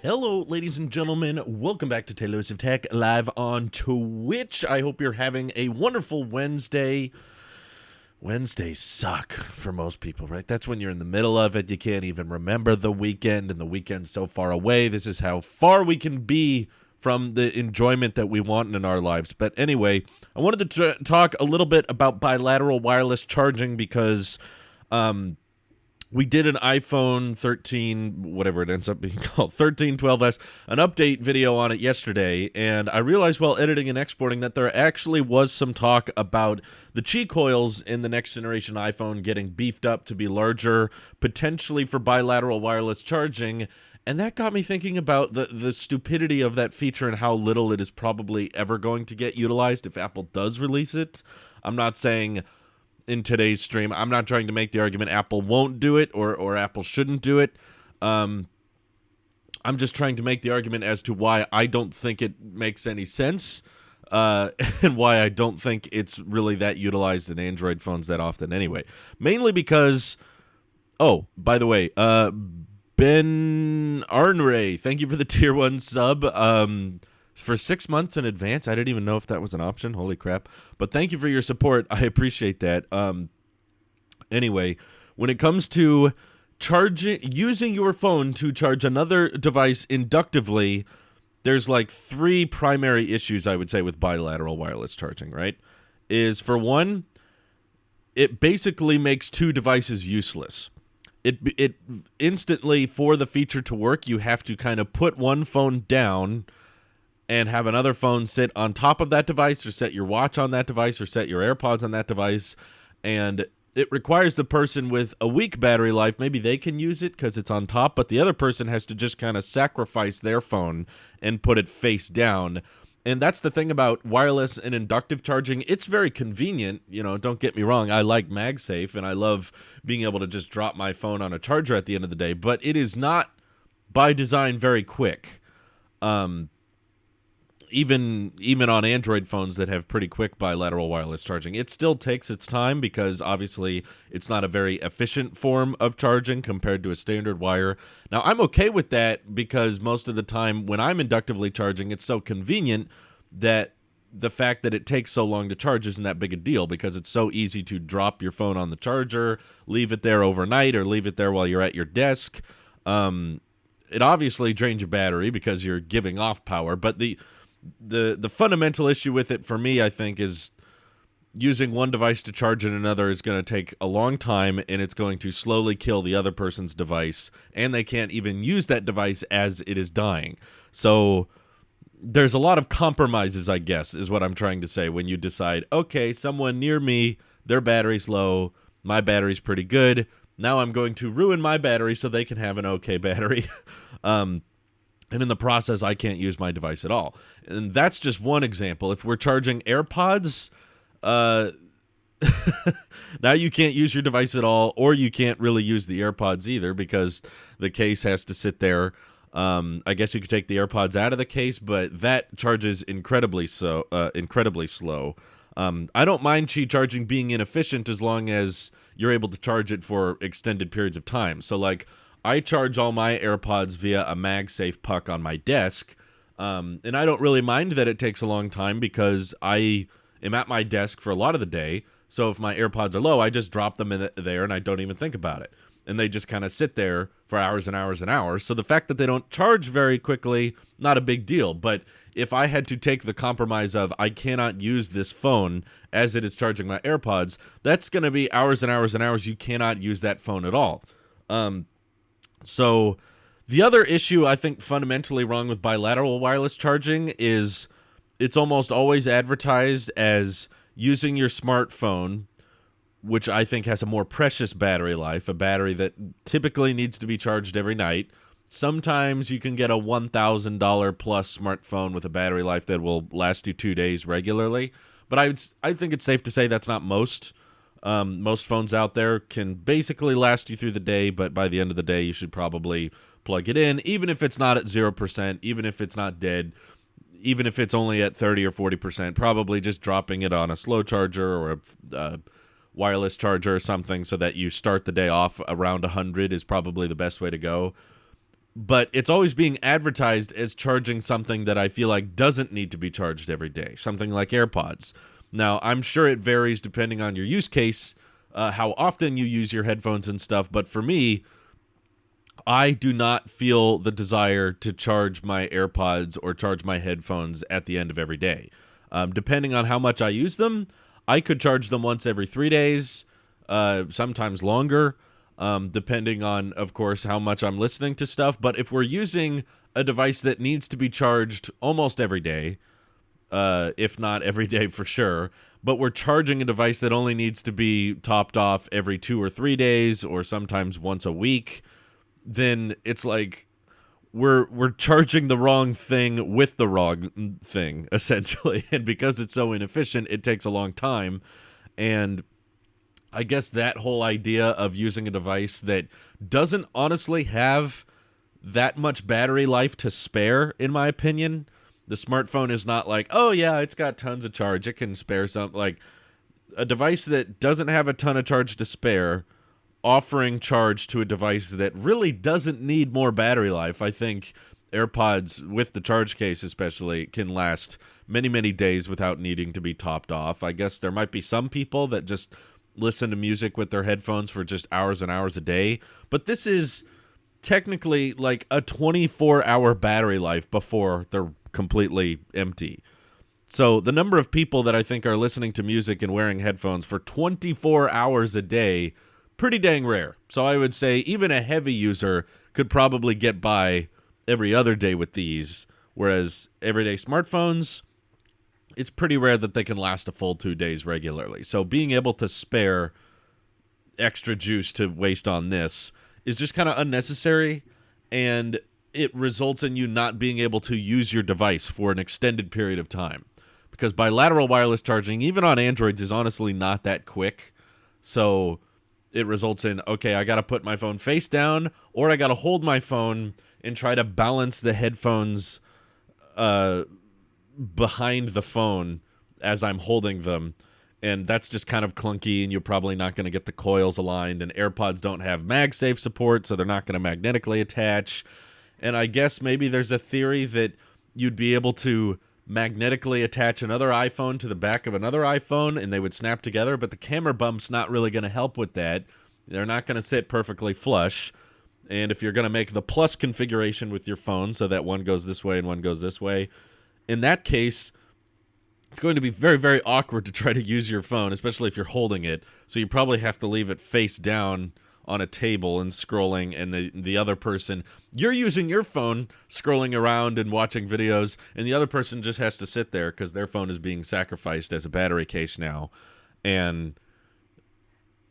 Hello, ladies and gentlemen. Welcome back to Taylors of Tech live on Twitch. I hope you're having a wonderful Wednesday. Wednesdays suck for most people, right? That's when you're in the middle of it. You can't even remember the weekend, and the weekend's so far away. This is how far we can be from the enjoyment that we want in our lives. But anyway, I wanted to talk a little bit about bilateral wireless charging because we did an iPhone 13, whatever it ends up being called, 13, 12S, an update video on it yesterday, and I realized while editing and exporting that there actually was some talk about the Qi coils in the next generation iPhone getting beefed up to be larger, potentially for bilateral wireless charging, and that got me thinking about the stupidity of that feature and how little it is probably ever going to get utilized if Apple does release it. I'm not saying in today's stream, I'm not trying to make the argument Apple won't do it or Apple shouldn't do it. I'm just trying to make the argument as to why I don't think it makes any sense and why I don't think it's really that utilized in Android phones that often anyway. Mainly because, oh, by the way, Ben Arnray, thank you for the tier 1 sub. For 6 months in advance. I didn't even know if that was an option. Holy crap. But thank you for your support. I appreciate that. Anyway, when it comes to using your phone to charge another device inductively, there's like 3 primary issues, I would say, with bilateral wireless charging, right? Is, for one, it basically makes 2 devices useless. It instantly, for the feature to work, you have to kind of put one phone down and have another phone sit on top of that device, or set your watch on that device, or set your AirPods on that device. And it requires the person with a weak battery life, maybe they can use it because it's on top, but the other person has to just kind of sacrifice their phone and put it face down. And that's the thing about wireless and inductive charging. It's very convenient. You know, don't get me wrong. I like MagSafe, and I love being able to just drop my phone on a charger at the end of the day, but it is not, by design, very quick. Even on Android phones that have pretty quick bilateral wireless charging, it still takes its time because obviously it's not a very efficient form of charging compared to a standard wire. Now, I'm okay with that because most of the time when I'm inductively charging, it's so convenient that the fact that it takes so long to charge isn't that big a deal because it's so easy to drop your phone on the charger, leave it there overnight, or leave it there while you're at your desk. It obviously drains your battery because you're giving off power, but the fundamental issue with it for me, I think, is using one device to charge another is going to take a long time, and it's going to slowly kill the other person's device, and they can't even use that device as it is dying. So there's a lot of compromises, I guess, is what I'm trying to say, when you decide, okay, someone near me, their battery's low, my battery's pretty good, now I'm going to ruin my battery so they can have an okay battery. And in the process, I can't use my device at all. And that's just one example. If we're charging AirPods, now you can't use your device at all, or you can't really use the AirPods either because the case has to sit there. I guess you could take the AirPods out of the case, but that charges incredibly slow. I don't mind Qi charging being inefficient as long as you're able to charge it for extended periods of time. So, like, I charge all my AirPods via a MagSafe puck on my desk, and I don't really mind that it takes a long time because I am at my desk for a lot of the day, so if my AirPods are low, I just drop them in there and I don't even think about it. And they just kind of sit there for hours and hours and hours, so the fact that they don't charge very quickly, not a big deal. But if I had to take the compromise of I cannot use this phone as it is charging my AirPods, that's going to be hours and hours and hours you cannot use that phone at all. So the other issue I think fundamentally wrong with bilateral wireless charging is it's almost always advertised as using your smartphone, which I think has a more precious battery life, a battery that typically needs to be charged every night. Sometimes you can get a $1,000 plus smartphone with a battery life that will last you 2 days regularly, but I think it's safe to say that's not most. Most phones out there can basically last you through the day, but by the end of the day, you should probably plug it in, even if it's not at 0%, even if it's not dead, even if it's only at 30 or 40%, probably just dropping it on a slow charger or a wireless charger or something so that you start the day off around 100 is probably the best way to go. but it's always being advertised as charging something that I feel like doesn't need to be charged every day, something like AirPods. Now, I'm sure it varies depending on your use case, how often you use your headphones and stuff, but for me, I do not feel the desire to charge my AirPods or charge my headphones at the end of every day. Depending on how much I use them, I could charge them once every 3 days, sometimes longer, depending on, of course, how much I'm listening to stuff. But if we're using a device that needs to be charged almost every day, if not every day for sure, but we're charging a device that only needs to be topped off every 2 or 3 days or sometimes once a week, then it's like we're charging the wrong thing with the wrong thing essentially. And because it's so inefficient, it takes a long time. And I guess that whole idea of using a device that doesn't honestly have that much battery life to spare, in my opinion. The smartphone is not like, oh yeah, it's got tons of charge, it can spare some. Like a device that doesn't have a ton of charge to spare, offering charge to a device that really doesn't need more battery life. I think AirPods, with the charge case especially, can last many, many days without needing to be topped off. I guess there might be some people that just listen to music with their headphones for just hours and hours a day, but this is technically like a 24-hour battery life before they're completely empty. So the number of people that I think are listening to music and wearing headphones for 24 hours a day, pretty dang rare. So I would say even a heavy user could probably get by every other day with these, whereas everyday smartphones, it's pretty rare that they can last a full 2 days regularly. So being able to spare extra juice to waste on this is just kind of unnecessary, and it results in you not being able to use your device for an extended period of time. Because bilateral wireless charging, even on Androids, is honestly not that quick. So it results in, okay, I got to put my phone face down, or I got to hold my phone and try to balance the headphones behind the phone as I'm holding them. And that's just kind of clunky, and you're probably not going to get the coils aligned. And AirPods don't have MagSafe support, so they're not going to magnetically attach. And I guess maybe there's a theory that you'd be able to magnetically attach another iPhone to the back of another iPhone and they would snap together, but the camera bump's not really going to help with that. They're not going to sit perfectly flush. And if you're going to make the plus configuration with your phone so that one goes this way and one goes this way, in that case, it's going to be very, very awkward to try to use your phone, especially if you're holding it. So you probably have to leave it face down on a table and scrolling, and the other person, you're using your phone scrolling around and watching videos, and the other person just has to sit there because their phone is being sacrificed as a battery case now. And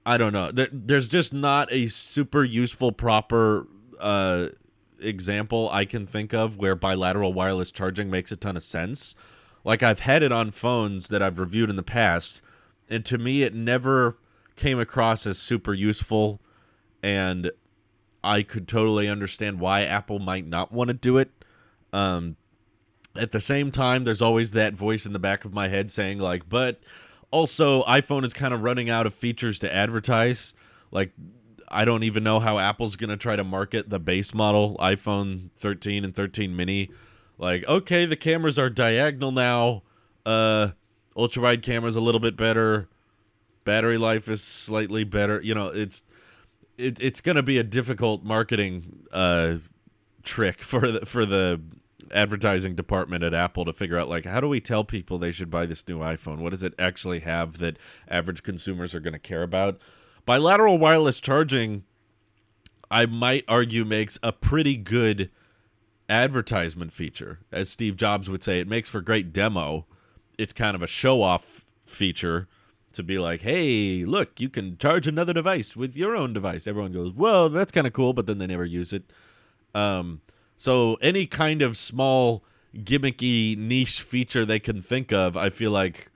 I don't know, there's just not a super useful proper example I can think of where bilateral wireless charging makes a ton of sense. Like, I've had it on phones that I've reviewed in the past, and to me it never came across as super useful. And I could totally understand why Apple might not want to do it. At the same time, there's always that voice in the back of my head saying, like, but also iPhone is kind of running out of features to advertise. Like, I don't even know how Apple's going to try to market the base model iPhone 13 and 13 mini. Like, okay, the cameras are diagonal now. Ultra-wide camera's a little bit better. Battery life is slightly better. You know, it's going to be a difficult marketing trick for the advertising department at Apple to figure out, like, how do we tell people they should buy this new iPhone? What does it actually have that average consumers are going to care about? Bilateral wireless charging, I might argue, makes a pretty good advertisement feature. As Steve Jobs would say, it makes for great demo. It's kind of a show-off feature to be like, hey, look, you can charge another device with your own device. Everyone goes, whoa, that's kind of cool, but then they never use it. So any kind of small, gimmicky, niche feature they can think of, I feel like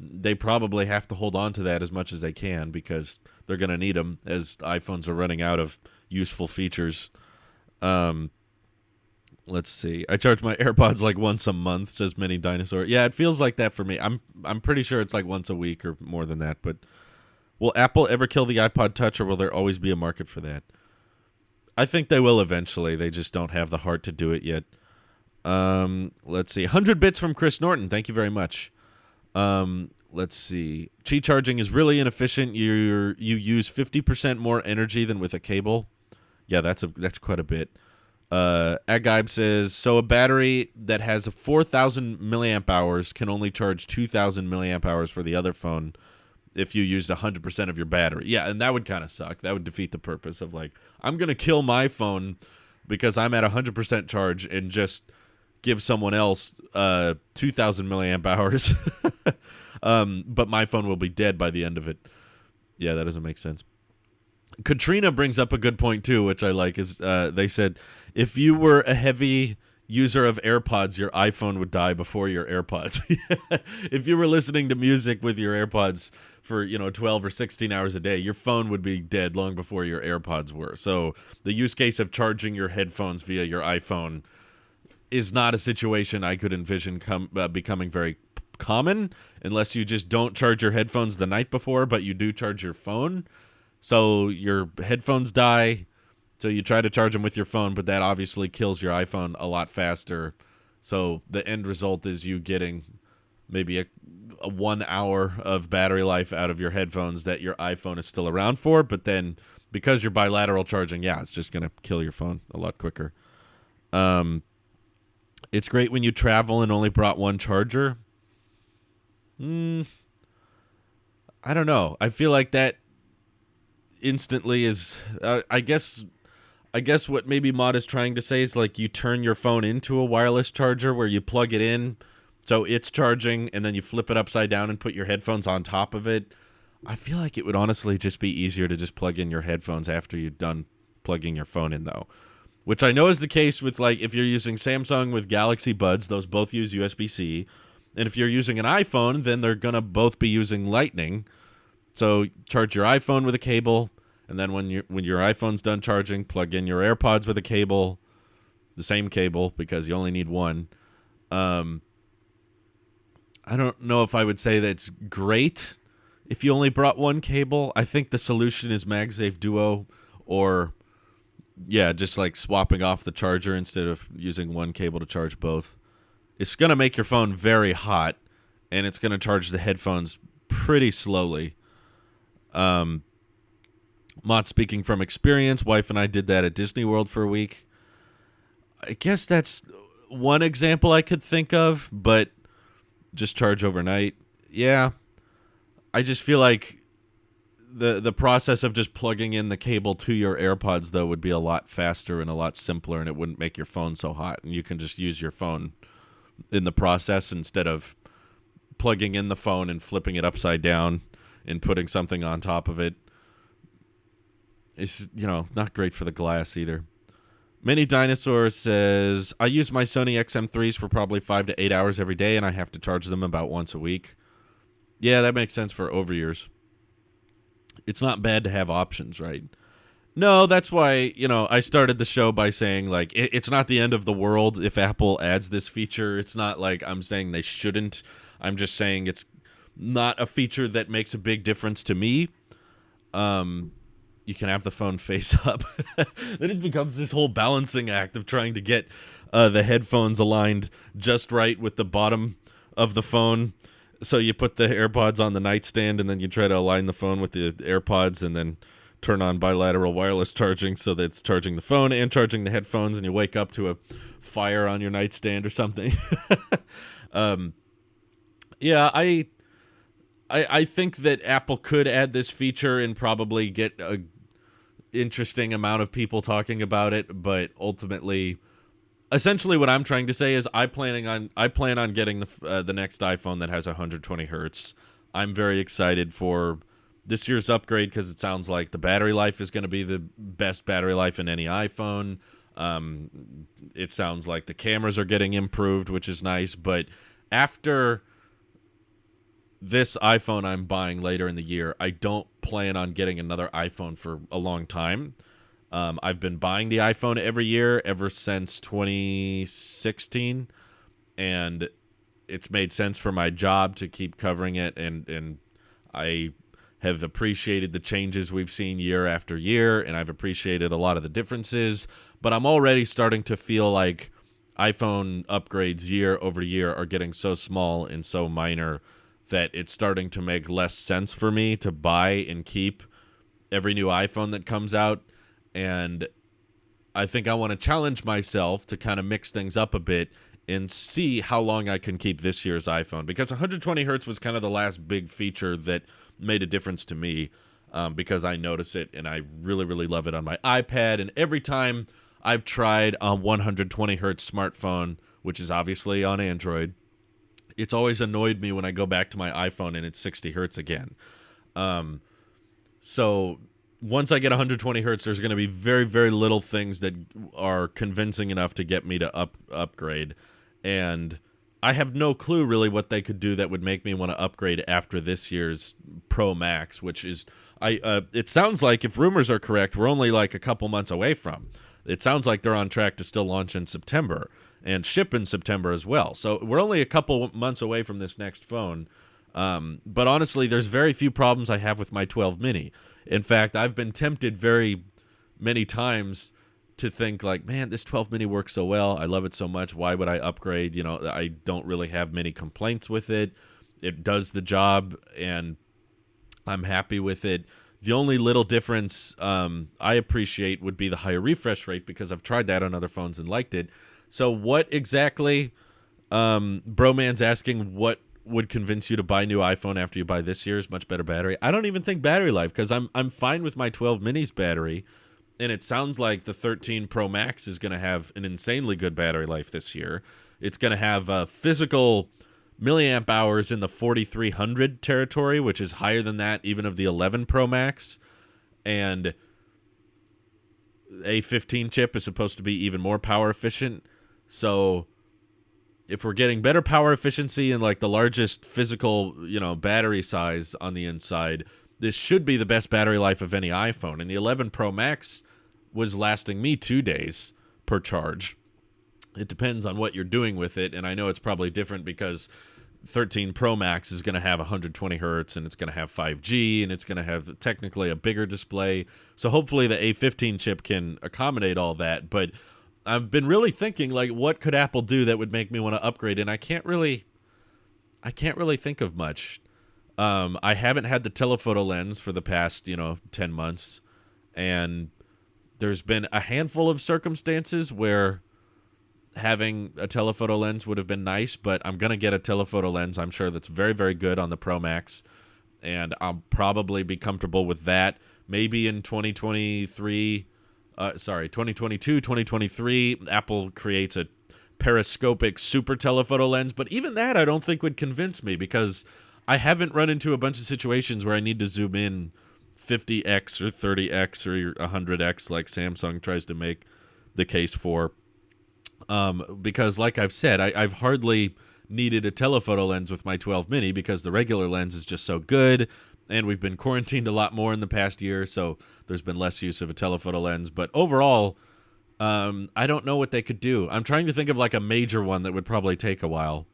they probably have to hold on to that as much as they can because they're going to need them as iPhones are running out of useful features. Let's see. I charge my AirPods like once a month, says Mini Dinosaur. Yeah, it feels like that for me. I'm pretty sure it's like once a week or more than that. But will Apple ever kill the iPod Touch, or will there always be a market for that? I think they will eventually. They just don't have the heart to do it yet. Let's see. 100 bits from Chris Norton. Thank you very much. Let's see. Qi charging is really inefficient. You use 50% more energy than with a cable. Yeah, that's quite a bit. Agaib says, so a battery that has a 4,000 milliamp hours can only charge 2,000 milliamp hours for the other phone if you used 100% of your battery. Yeah, and that would kind of suck. That would defeat the purpose of, like, I'm going to kill my phone because I'm at 100% charge and just give someone else 2,000 milliamp hours. But my phone will be dead by the end of it. Yeah, that doesn't make sense. Katrina brings up a good point too, which I like, is they said, if you were a heavy user of AirPods, your iPhone would die before your AirPods. If you were listening to music with your AirPods for 12 or 16 hours a day, your phone would be dead long before your AirPods were. So the use case of charging your headphones via your iPhone is not a situation I could envision becoming very common, unless you just don't charge your headphones the night before, but you do charge your phone. So your headphones die, so you try to charge them with your phone, but that obviously kills your iPhone a lot faster. So the end result is you getting maybe a 1 hour of battery life out of your headphones that your iPhone is still around for, but then because you're bilateral charging, yeah, it's just going to kill your phone a lot quicker. It's great when you travel and only brought one charger. I don't know. I feel like that instantly is I guess what maybe Mod is trying to say is, like, you turn your phone into a wireless charger where you plug it in so it's charging and then you flip it upside down and put your headphones on top of it. I feel like it would honestly just be easier to just plug in your headphones after you're done plugging your phone in, though, which I know is the case with, like, if you're using Samsung with Galaxy Buds, those both use USB-C, and if you're using an iPhone, then they're gonna both be using Lightning. So charge your iPhone with a cable, and then when your iPhone's done charging, plug in your AirPods with a cable, the same cable, because you only need one. I don't know if I would say that's great if you only brought one cable. I think the solution is MagSafe Duo, or just like swapping off the charger instead of using one cable to charge both. It's going to make your phone very hot, and it's going to charge the headphones pretty slowly. Not speaking from experience, wife and I did that at Disney World for a week. I guess that's one example I could think of, but just charge overnight. Yeah. I just feel like the process of just plugging in the cable to your AirPods, though, would be a lot faster and a lot simpler, and it wouldn't make your phone so hot. And you can just use your phone in the process instead of plugging in the phone and flipping it upside down and putting something on top of it. It's, not great for the glass either. Mini Dinosaur says, I use my Sony XM3s for probably 5 to 8 hours every day, and I have to charge them about once a week. Yeah, that makes sense for over-ears. It's not bad to have options, right? No, that's why, I started the show by saying, like, it's not the end of the world if Apple adds this feature. It's not like I'm saying they shouldn't. I'm just saying it's not a feature that makes a big difference to me. You can have the phone face up. Then it becomes this whole balancing act of trying to get the headphones aligned just right with the bottom of the phone. So you put the AirPods on the nightstand, and then you try to align the phone with the AirPods, and then turn on bilateral wireless charging so that it's charging the phone and charging the headphones, and you wake up to a fire on your nightstand or something. Yeah, I think that Apple could add this feature and probably get a interesting amount of people talking about it, but ultimately, essentially what I'm trying to say is I plan on getting the next iPhone that has 120 hertz. I'm very excited for this year's upgrade because it sounds like the battery life is going to be the best battery life in any iPhone. It sounds like the cameras are getting improved, which is nice, but after this iPhone I'm buying later in the year, I don't plan on getting another iPhone for a long time. I've been buying the iPhone every year ever since 2016, and it's made sense for my job to keep covering it, and I have appreciated the changes we've seen year after year, and I've appreciated a lot of the differences, but I'm already starting to feel like iPhone upgrades year over year are getting so small and so minor that it's starting to make less sense for me to buy and keep every new iPhone that comes out. And I think I want to challenge myself to kind of mix things up a bit and see how long I can keep this year's iPhone, because 120 hertz was kind of the last big feature that made a difference to me, because I notice it and I really, really love it on my iPad. And every time I've tried a 120 hertz smartphone, which is obviously on Android, it's always annoyed me when I go back to my iPhone and it's 60 hertz again. So once I get 120 hertz, there's going to be very, very little things that are convincing enough to get me to upgrade. And I have no clue really what they could do that would make me want to upgrade after this year's Pro Max, which is, it sounds like, if rumors are correct, we're only like a couple months away from. It sounds like they're on track to still launch in September and ship in September as well. So we're only a couple months away from this next phone. But honestly, there's very few problems I have with my 12 mini. In fact, I've been tempted very many times to think like, man, this 12 mini works so well. I love it so much. Why would I upgrade? You know, I don't really have many complaints with it. It does the job and I'm happy with it. The only little difference I appreciate would be the higher refresh rate, because I've tried that on other phones and liked it. So what exactly, Broman's asking, what would convince you to buy new iPhone after you buy this year's much better battery? I don't even think battery life, because I'm fine with my 12 mini's battery, and it sounds like the 13 Pro Max is going to have an insanely good battery life this year. It's going to have physical milliamp hours in the 4,300 territory, which is higher than that even of the 11 Pro Max. And A15 chip is supposed to be even more power efficient. So if we're getting better power efficiency and like the largest physical, battery size on the inside, this should be the best battery life of any iPhone. And the 11 Pro Max was lasting me 2 days per charge. It depends on what you're doing with it, and I know it's probably different because 13 Pro Max is going to have 120 hertz, and it's going to have 5G, and it's going to have technically a bigger display. So hopefully the A15 chip can accommodate all that. But I've been really thinking, like, what could Apple do that would make me want to upgrade? And I can't really think of much. I haven't had the telephoto lens for the past, 10 months, and there's been a handful of circumstances where having a telephoto lens would have been nice, but I'm going to get a telephoto lens, I'm sure, that's very, very good on the Pro Max, and I'll probably be comfortable with that. Maybe in 2022, 2023, Apple creates a periscopic super telephoto lens, but even that I don't think would convince me, because I haven't run into a bunch of situations where I need to zoom in 50x or 30x or 100x like Samsung tries to make the case for. Because like I've said, I've hardly needed a telephoto lens with my 12 mini because the regular lens is just so good, and we've been quarantined a lot more in the past year, so there's been less use of a telephoto lens. But overall, I don't know what they could do. I'm trying to think of like a major one that would probably take a while.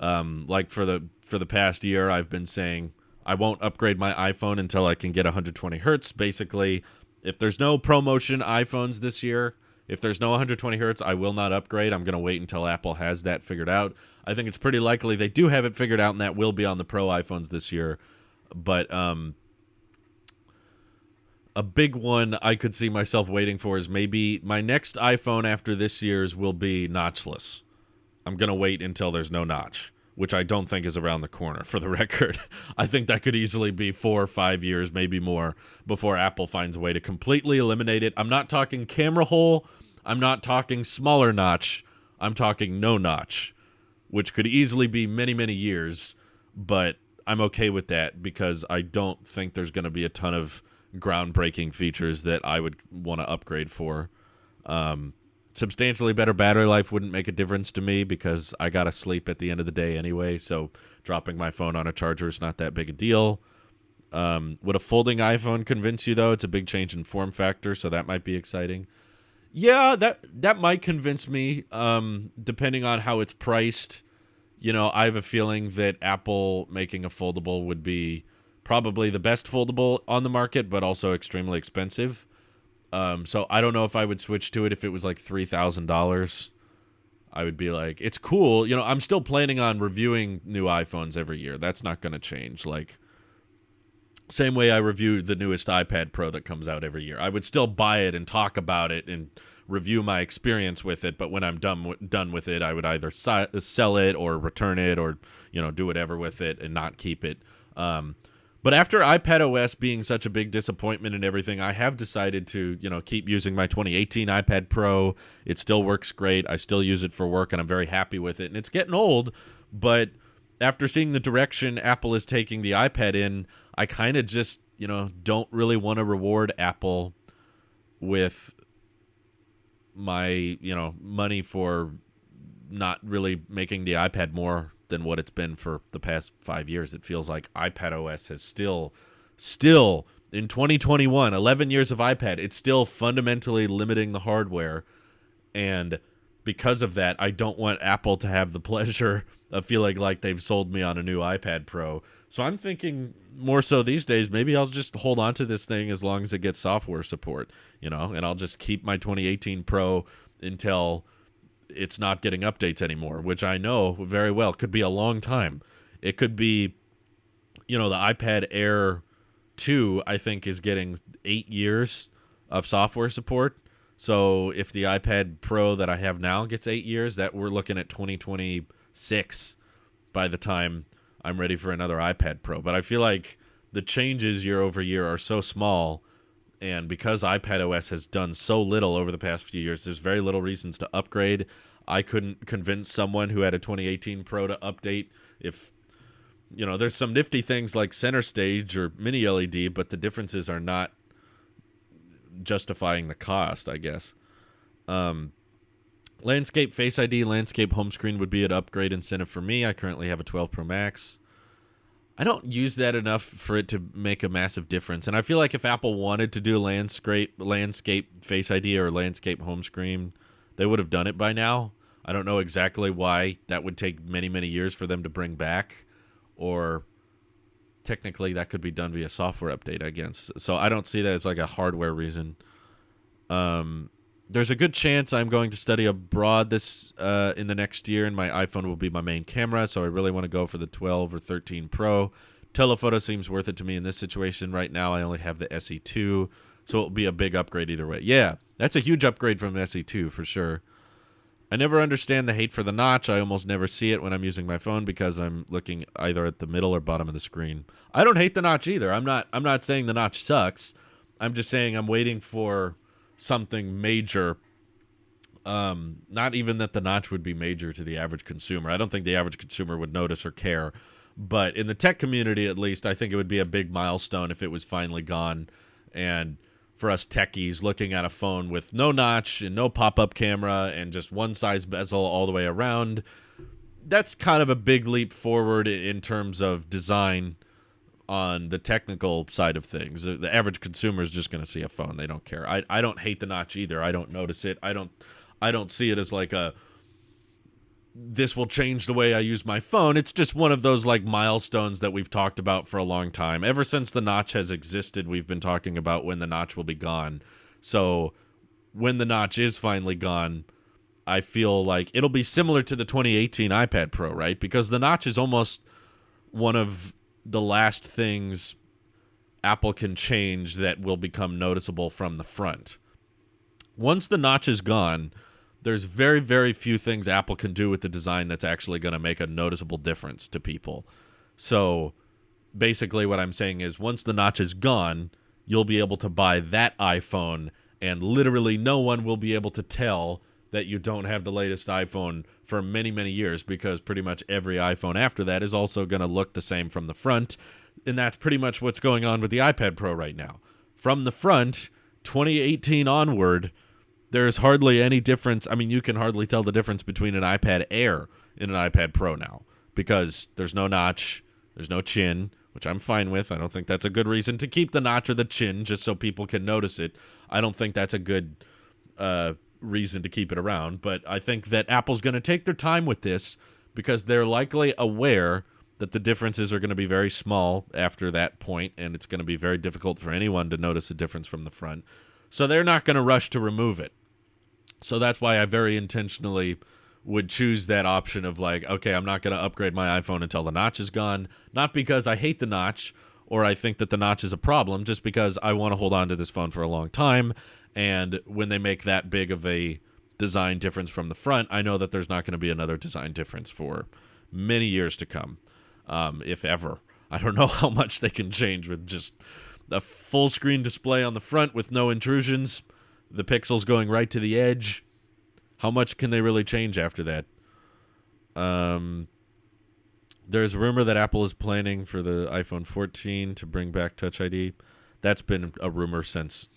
Like for the past year, I've been saying I won't upgrade my iPhone until I can get 120 hertz. Basically, if there's no ProMotion iPhones this year, if there's no 120 hertz, I will not upgrade. I'm going to wait until Apple has that figured out. I think it's pretty likely they do have it figured out, and that will be on the Pro iPhones this year. But a big one I could see myself waiting for is maybe my next iPhone after this year's will be notchless. I'm going to wait until there's no notch, which I don't think is around the corner, for the record. I think that could easily be 4 or 5 years, maybe more, before Apple finds a way to completely eliminate it. I'm not talking camera hole. I'm not talking smaller notch. I'm talking no notch, which could easily be many, many years. But I'm okay with that because I don't think there's going to be a ton of groundbreaking features that I would want to upgrade for. Substantially better battery life wouldn't make a difference to me because I gotta sleep at the end of the day anyway, so dropping my phone on a charger is not that big a deal. Would a folding iPhone convince you, though? It's a big change in form factor, so that might be exciting. Yeah, that might convince me, depending on how it's priced. I have a feeling that Apple making a foldable would be probably the best foldable on the market, but also extremely expensive. So I don't know if I would switch to it if it was like $3,000. I would be like, it's cool. You know, I'm still planning on reviewing new iPhones every year. That's not going to change. Like, same way I review the newest iPad Pro that comes out every year. I would still buy it and talk about it and review my experience with it. But when I'm done with it, I would either sell it or return it or, you know, do whatever with it and not keep it. But after iPad OS being such a big disappointment and everything, I have decided to, you know, keep using my 2018 iPad Pro. It still works great. I still use it for work, and I'm very happy with it. And it's getting old, but after seeing the direction Apple is taking the iPad in, I kind of just, you know, don't really want to reward Apple with my, you know, money for not really making the iPad more than what it's been for the past 5 years. It feels like iPad OS has still in 2021, 11 years of iPad, it's still fundamentally limiting the hardware. And because of that, I don't want Apple to have the pleasure of feeling like they've sold me on a new iPad Pro. So I'm thinking more so these days, maybe I'll just hold on to this thing as long as it gets software support, you know, and I'll just keep my 2018 Pro until it's not getting updates anymore, which I know very well could be a long time. It could be, you know, the iPad Air 2, I think, is getting 8 years of software support. So if the iPad Pro that I have now gets 8 years, that we're looking at 2026 by the time I'm ready for another iPad Pro. But I feel like the changes year over year are so small, and because iPad OS has done so little over the past few years, there's very little reasons to upgrade. I couldn't convince someone who had a 2018 Pro to update. If, you know, there's some nifty things like Center Stage or Mini LED, but the differences are not justifying the cost, I guess. Landscape Face ID, landscape home screen would be an upgrade incentive for me. I currently have a 12 Pro Max. I don't use that enough for it to make a massive difference. And I feel like if Apple wanted to do landscape Face ID or landscape home screen, they would have done it by now. I don't know exactly why that would take many, many years for them to bring back. Or technically that could be done via software update, I guess. So I don't see that as like a hardware reason. There's a good chance I'm going to study abroad this in the next year, and my iPhone will be my main camera, so I really want to go for the 12 or 13 Pro. Telephoto seems worth it to me in this situation. Right now, I only have the SE2, so it'll be a big upgrade either way. Yeah, that's a huge upgrade from the SE2 for sure. I never understand the hate for the notch. I almost never see it when I'm using my phone because I'm looking either at the middle or bottom of the screen. I don't hate the notch either. I'm not saying the notch sucks. I'm just saying I'm waiting for something major. Not even that the notch would be major to the average consumer. I don't think the average consumer would notice or care. But in the tech community, at least, I think it would be a big milestone if it was finally gone. And for us techies looking at a phone with no notch and no pop-up camera and just one size bezel all the way around, that's kind of a big leap forward in terms of design on the technical side of things. The average consumer is just going to see a phone. They don't care. I don't hate the notch either. I don't notice it. I don't see it as like this will change the way I use my phone. It's just one of those like milestones that we've talked about for a long time. Ever since the notch has existed, we've been talking about when the notch will be gone. So when the notch is finally gone, I feel like it'll be similar to the 2018 iPad Pro, right? Because the notch is almost one of the last things Apple can change that will become noticeable from the front. Once the notch is gone, there's very, very few things Apple can do with the design that's actually going to make a noticeable difference to people. So basically what I'm saying is once the notch is gone, you'll be able to buy that iPhone and literally no one will be able to tell that you don't have the latest iPhone for many, many years because pretty much every iPhone after that is also going to look the same from the front. And that's pretty much what's going on with the iPad Pro right now. From the front, 2018 onward, there's hardly any difference. I mean, you can hardly tell the difference between an iPad Air and an iPad Pro now because there's no notch, there's no chin, which I'm fine with. I don't think that's a good reason to keep the notch or the chin just so people can notice it. I don't think that's a good reason to keep it around, but I think that Apple's going to take their time with this because they're likely aware that the differences are going to be very small after that point, and it's going to be very difficult for anyone to notice a difference from the front. So they're not going to rush to remove it. So that's why I very intentionally would choose that option of like, okay, I'm not going to upgrade my iPhone until the notch is gone. Not because I hate the notch or I think that the notch is a problem, just because I want to hold on to this phone for a long time. And when they make that big of a design difference from the front, I know that there's not going to be another design difference for many years to come, if ever. I don't know how much they can change with just a full screen display on the front with no intrusions, the pixels going right to the edge. How much can they really change after that? There's a rumor that Apple is planning for the iPhone 14 to bring back Touch ID. That's been a rumor since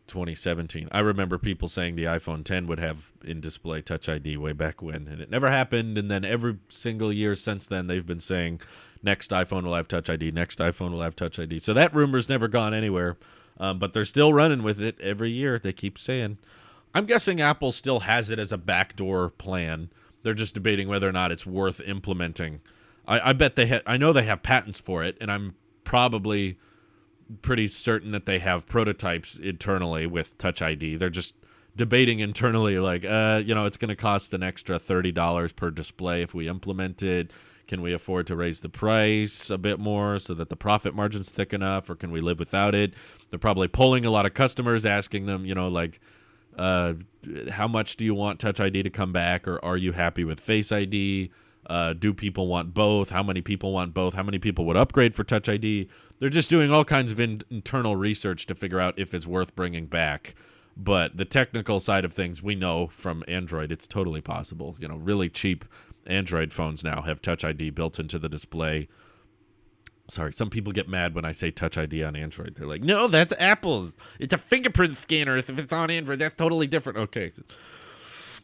2017. I remember people saying the iPhone 10 would have in-display Touch ID way back when, and it never happened. And then every single year since then, they've been saying next iPhone will have Touch ID, next iPhone will have Touch ID. So that rumor's never gone anywhere, but they're still running with it every year. They keep saying. I'm guessing Apple still has it as a backdoor plan. They're just debating whether or not it's worth implementing. I bet I know they have patents for it, and I'm probably pretty certain that they have prototypes internally with Touch ID. They're just debating internally, like, it's going to cost an extra $30 per display if we implement it. Can we afford to raise the price a bit more so that the profit margin's thick enough, or can we live without it? They're probably polling a lot of customers, asking them, how much do you want Touch ID to come back, or are you happy with Face ID? Do people want both? How many people want both? How many people would upgrade for Touch ID? They're just doing all kinds of internal research to figure out if it's worth bringing back. But the technical side of things, we know from Android, it's totally possible. Really cheap Android phones now have Touch ID built into the display. Sorry, some people get mad when I say Touch ID on Android. They're like, no, that's Apple's. It's a fingerprint scanner. If it's on Android, that's totally different. Okay.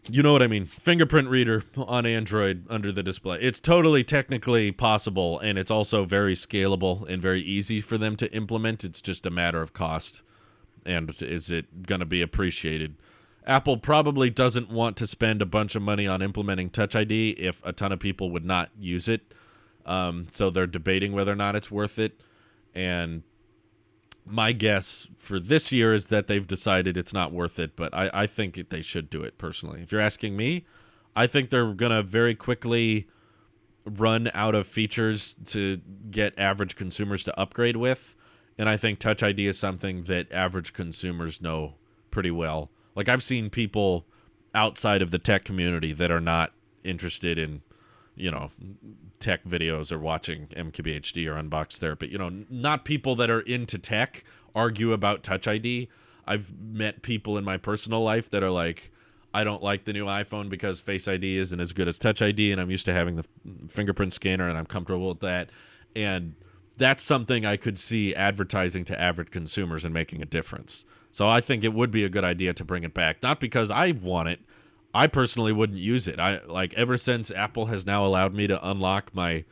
You know what I mean. Fingerprint reader on Android under the display. It's totally technically possible, and it's also very scalable and very easy for them to implement. It's just a matter of cost. And is it going to be appreciated? Apple probably doesn't want to spend a bunch of money on implementing Touch ID if a ton of people would not use it. So they're debating whether or not it's worth it. And my guess for this year is that they've decided it's not worth it, but I think they should do it personally. If you're asking me, I think they're going to very quickly run out of features to get average consumers to upgrade with. And I think Touch ID is something that average consumers know pretty well. Like, I've seen people outside of the tech community that are not interested in, tech videos or watching MKBHD or Unbox Therapy. Not people that are into tech argue about Touch ID. I've met people in my personal life that are like, I don't like the new iPhone because Face ID isn't as good as Touch ID, and I'm used to having the fingerprint scanner, and I'm comfortable with that. And that's something I could see advertising to average consumers and making a difference. So I think it would be a good idea to bring it back. Not because I want it. I personally wouldn't use it. Ever since Apple has now allowed me to unlock my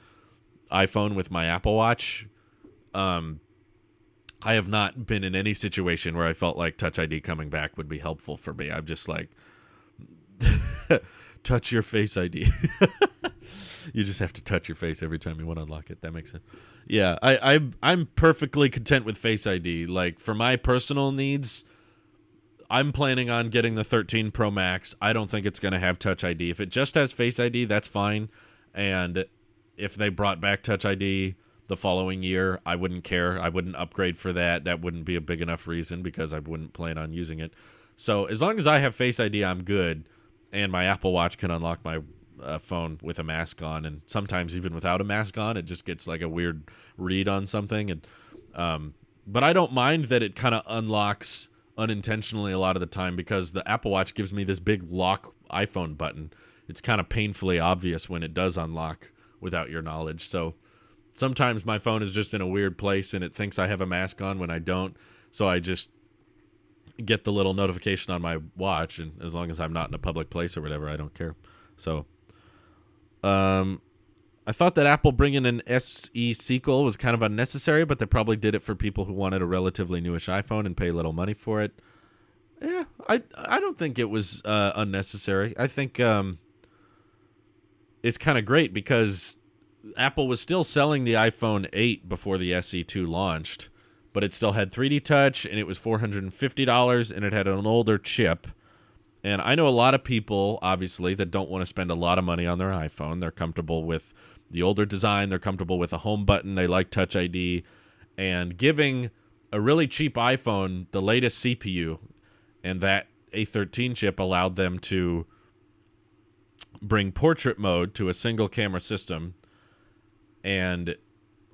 iPhone with my Apple Watch, I have not been in any situation where I felt like Touch ID coming back would be helpful for me. I'm just like, touch your Face ID. You just have to touch your face every time you want to unlock it. That makes sense. Yeah, I'm perfectly content with Face ID. Like, for my personal needs, I'm planning on getting the 13 Pro Max. I don't think it's going to have Touch ID. If it just has Face ID, that's fine. And if they brought back Touch ID the following year, I wouldn't care. I wouldn't upgrade for that. That wouldn't be a big enough reason because I wouldn't plan on using it. So as long as I have Face ID, I'm good. And my Apple Watch can unlock my phone with a mask on. And sometimes even without a mask on, it just gets like a weird read on something. And but I don't mind that it kind of unlocks unintentionally a lot of the time, because the Apple Watch gives me this big lock iPhone button. It's kind of painfully obvious when it does unlock without your knowledge. So sometimes my phone is just in a weird place and it thinks I have a mask on when I don't. So I just get the little notification on my watch, and as long as I'm not in a public place or whatever, I don't care. So I thought that Apple bringing an SE sequel was kind of unnecessary, but they probably did it for people who wanted a relatively newish iPhone and pay little money for it. Yeah, I don't think it was unnecessary. I think it's kind of great because Apple was still selling the iPhone 8 before the SE2 launched, but it still had 3D Touch, and it was $450, and it had an older chip. And I know a lot of people, obviously, that don't want to spend a lot of money on their iPhone. They're comfortable with the older design. They're comfortable with a home button. They like Touch ID. And giving a really cheap iPhone the latest CPU, and that A13 chip allowed them to bring portrait mode to a single camera system. And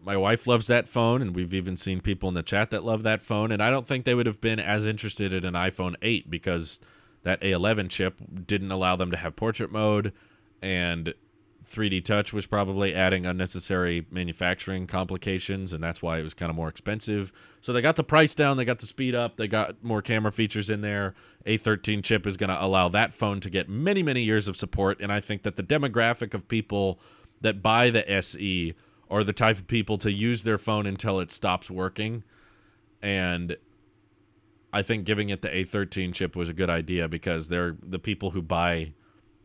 my wife loves that phone, and we've even seen people in the chat that love that phone. And I don't think they would have been as interested in an iPhone 8 because that A11 chip didn't allow them to have portrait mode, and 3D Touch was probably adding unnecessary manufacturing complications, and that's why it was kind of more expensive. So they got the price down, they got the speed up, they got more camera features in there. A13 chip is going to allow that phone to get many, many years of support, and I think that the demographic of people that buy the SE are the type of people to use their phone until it stops working, and I think giving it the A13 chip was a good idea because they're the people who buy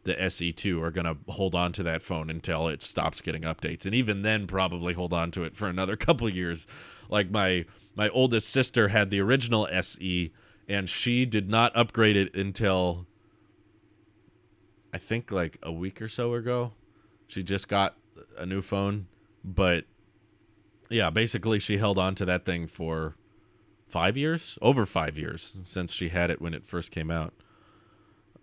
the SE2 are going to hold on to that phone until it stops getting updates. And even then probably hold on to it for another couple of years. Like my oldest sister had the original SE, and she did not upgrade it until I think like a week or so ago. She just got a new phone. But yeah, basically she held on to that thing for 5 years, over 5 years since she had it when it first came out.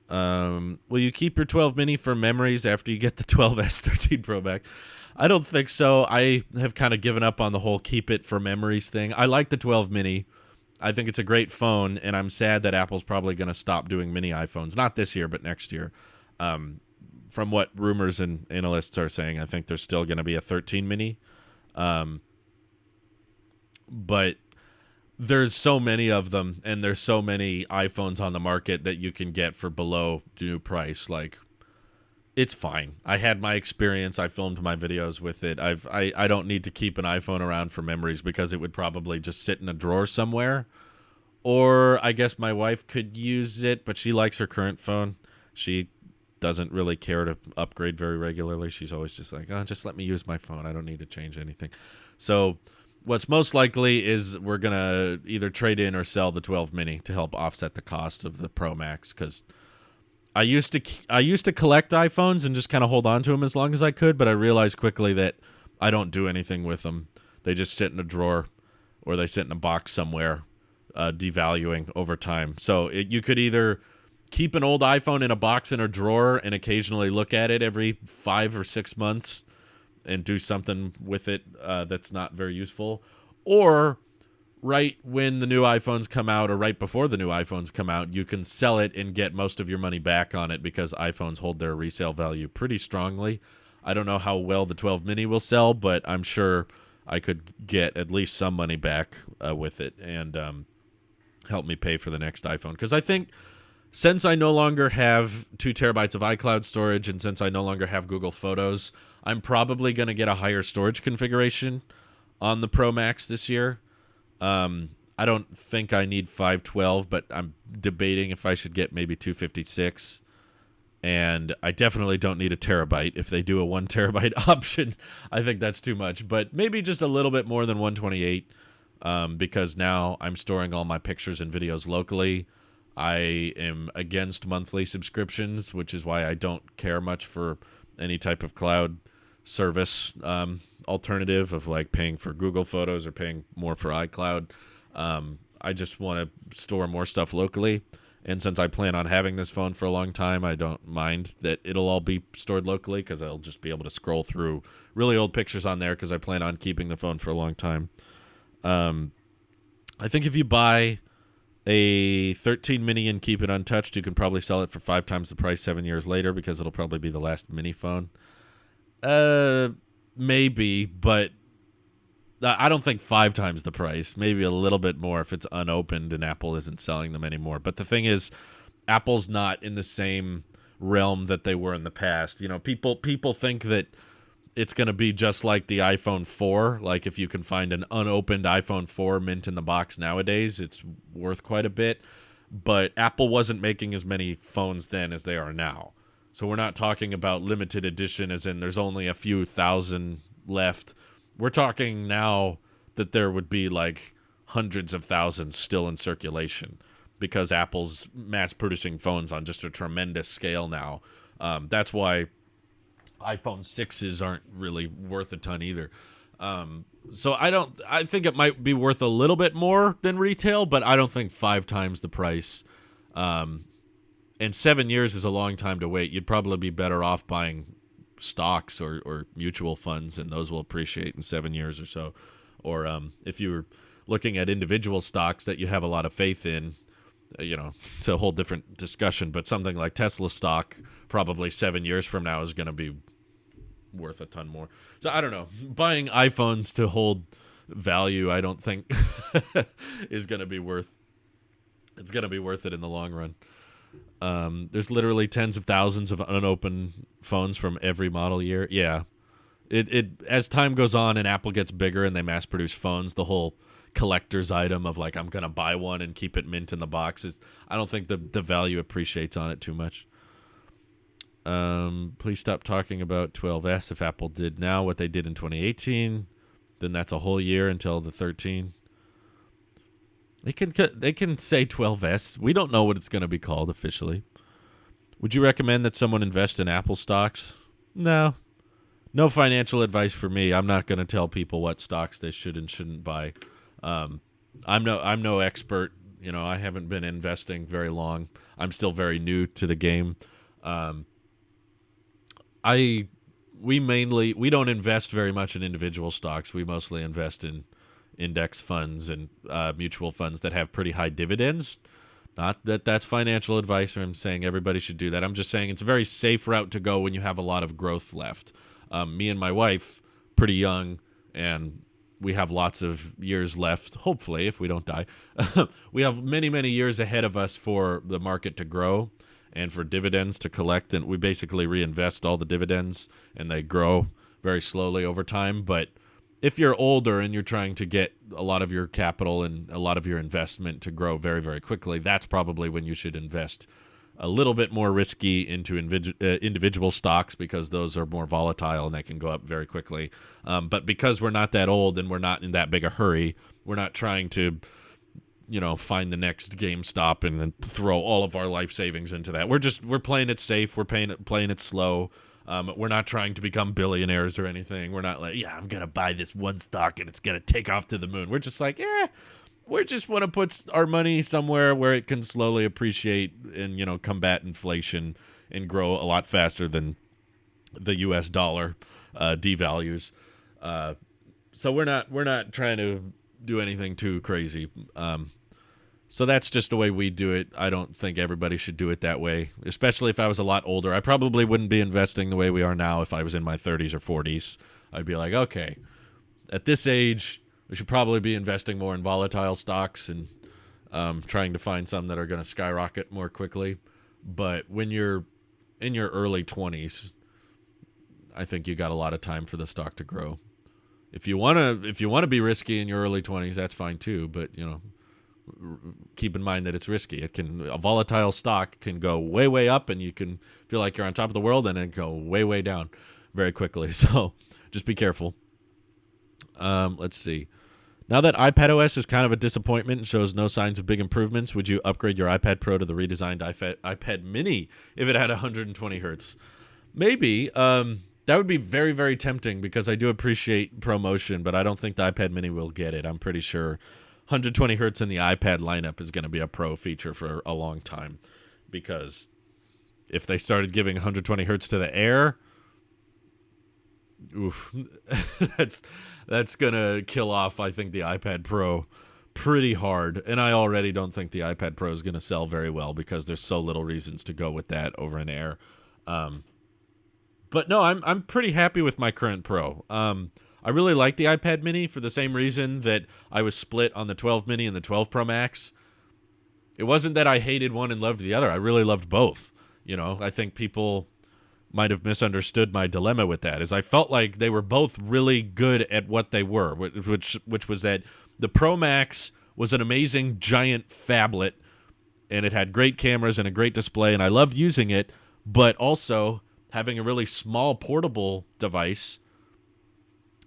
Will you keep your 12 mini for memories after you get the 12S 13 Pro Max? I don't think so. I have kind of given up on the whole keep it for memories thing. I like the 12 mini. I think it's a great phone, and I'm sad that Apple's probably going to stop doing mini iPhones. Not this year, but next year. From what rumors and analysts are saying, I think there's still going to be a 13 mini. But there's so many of them, and there's so many iPhones on the market that you can get for below new price. Like, it's fine. I had my experience. I filmed my videos with it. I don't need to keep an iPhone around for memories because it would probably just sit in a drawer somewhere. Or I guess my wife could use it, but she likes her current phone. She doesn't really care to upgrade very regularly. She's always just like, oh, just let me use my phone. I don't need to change anything. So what's most likely is we're going to either trade in or sell the 12 mini to help offset the cost of the Pro Max, because I used to collect iPhones and just kind of hold on to them as long as I could, but I realized quickly that I don't do anything with them. They just sit in a drawer or they sit in a box somewhere, devaluing over time. So you could either keep an old iPhone in a box in a drawer and occasionally look at it every 5 or 6 months and do something with it that's not very useful, or right when the new iPhones come out or right before the new iPhones come out, you can sell it and get most of your money back on it because iPhones hold their resale value pretty strongly. I don't know how well the 12 mini will sell, but I'm sure I could get at least some money back with it and help me pay for the next iPhone. Because I think since I no longer have 2 terabytes of iCloud storage and since I no longer have Google Photos, I'm probably going to get a higher storage configuration on the Pro Max this year. I don't think I need 512, but I'm debating if I should get maybe 256. And I definitely don't need a terabyte. If they do a 1 terabyte option, I think that's too much. But maybe just a little bit more than 128, because now I'm storing all my pictures and videos locally. I am against monthly subscriptions, which is why I don't care much for any type of cloud service alternative of like paying for Google Photos or paying more for iCloud. I just want to store more stuff locally. And since I plan on having this phone for a long time, I don't mind that it'll all be stored locally because I'll just be able to scroll through really old pictures on there because I plan on keeping the phone for a long time. I think if you buy a 13 mini and keep it untouched, you can probably sell it for 5 times the price 7 years later because it'll probably be the last mini phone. Maybe, but I don't think 5 times the price. Maybe a little bit more if it's unopened and Apple isn't selling them anymore. But the thing is, Apple's not in the same realm that they were in the past. You know, people think that it's going to be just like the iPhone 4. Like if you can find an unopened iPhone 4 mint in the box nowadays, it's worth quite a bit. But Apple wasn't making as many phones then as they are now. So we're not talking about limited edition as in there's only a few thousand left. We're talking now that there would be like hundreds of thousands still in circulation because Apple's mass producing phones on just a tremendous scale now. That's why iPhone 6s aren't really worth a ton either. So I think it might be worth a little bit more than retail, but I don't think 5 times the price. And 7 years is a long time to wait. You'd probably be better off buying stocks or mutual funds, and those will appreciate in 7 years or so. Or if you were looking at individual stocks that you have a lot of faith in, it's a whole different discussion. But something like Tesla stock, probably 7 years from now, is going to be worth a ton more. So I don't know. Buying iPhones to hold value, I don't think is going to be worth. It's going to be worth it in the long run. There's literally tens of thousands of unopened phones from every model year. Yeah. It as time goes on and Apple gets bigger and they mass produce phones, the whole collector's item of like I'm gonna buy one and keep it mint in the box I don't think the value appreciates on it too much. Please stop talking about 12S. If Apple did now what they did in 2018, then that's a whole year until the 13. They can say 12S. We don't know what it's going to be called officially. Would you recommend that someone invest in Apple stocks? No. No financial advice for me. I'm not going to tell people what stocks they should and shouldn't buy. I'm no expert. I haven't been investing very long. I'm still very new to the game. We don't invest very much in individual stocks. We mostly invest in index funds and mutual funds that have pretty high dividends. Not that that's financial advice or I'm saying everybody should do that. I'm just saying it's a very safe route to go when you have a lot of growth left. Me and my wife, pretty young, and we have lots of years left, hopefully, if we don't die. We have many, many years ahead of us for the market to grow and for dividends to collect. And we basically reinvest all the dividends, and they grow very slowly over time. But if you're older and you're trying to get a lot of your capital and a lot of your investment to grow very, very quickly, that's probably when you should invest a little bit more risky into individual stocks because those are more volatile and they can go up very quickly. But because we're not that old and we're not in that big a hurry, we're not trying to, find the next GameStop and then throw all of our life savings into that. We're playing it safe. We're playing it slow. We're not trying to become billionaires or anything. We're not like, I'm going to buy this one stock and it's going to take off to the moon. We're just like, we just want to put our money somewhere where it can slowly appreciate and, combat inflation and grow a lot faster than the US dollar devalues. So we're not trying to do anything too crazy. So that's just the way we do it. I don't think everybody should do it that way, especially if I was a lot older. I probably wouldn't be investing the way we are now if I was in my 30s or 40s. I'd be like, okay, at this age, we should probably be investing more in volatile stocks and trying to find some that are going to skyrocket more quickly. But when you're in your early 20s, I think you got a lot of time for the stock to grow. If you want to be risky in your early 20s, that's fine too. But keep in mind that it's risky. A volatile stock can go way, way up, and you can feel like you're on top of the world, and then go way, way down very quickly. So just be careful. Let's see. Now that iPadOS is kind of a disappointment and shows no signs of big improvements, would you upgrade your iPad Pro to the redesigned iPad Mini if it had 120 hertz? Maybe. That would be very, very tempting because I do appreciate ProMotion, but I don't think the iPad Mini will get it. I'm pretty sure 120 hertz in the iPad lineup is going to be a Pro feature for a long time because if they started giving 120 hertz to the Air, oof, that's going to kill off, I think, the iPad Pro pretty hard. And I already don't think the iPad Pro is going to sell very well because there's so little reasons to go with that over an Air. But no, I'm pretty happy with my current Pro. I really like the iPad Mini for the same reason that I was split on the 12 Mini and the 12 Pro Max. It wasn't that I hated one and loved the other. I really loved both. I think people might have misunderstood my dilemma with that, is I felt like they were both really good at what they were, which was that the Pro Max was an amazing giant phablet, and it had great cameras and a great display, and I loved using it, but also having a really small portable device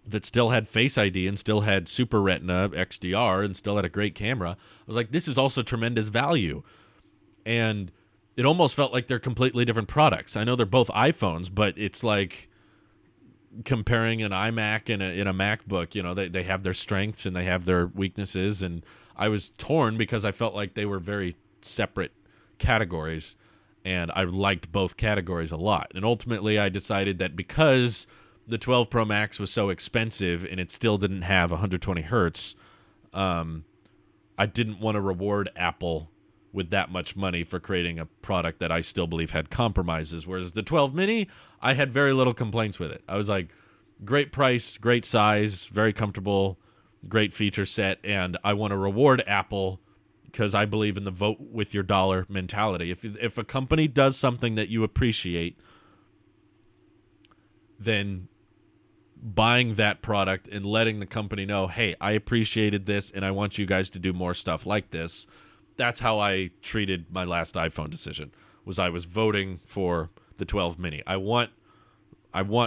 that still had Face ID and still had Super Retina XDR and still had a great camera. I was like, this is also tremendous value. And it almost felt like they're completely different products. I know they're both iPhones, but it's like comparing an iMac and a MacBook. You know, they have their strengths and they have their weaknesses. And I was torn because I felt like they were very separate categories. And I liked both categories a lot. And ultimately, I decided that because the 12 Pro Max was so expensive and it still didn't have 120 hertz, I didn't want to reward Apple with that much money for creating a product that I still believe had compromises. Whereas the 12 mini, I had very little complaints with it. I was like, great price, great size, very comfortable, great feature set, and I want to reward Apple because I believe in the vote with your dollar mentality. If a company does something that you appreciate, then buying that product and letting the company know, hey, I appreciated this and I want you guys to do more stuff like this. That's how I treated my last iPhone decision. I was voting for the 12 mini. I want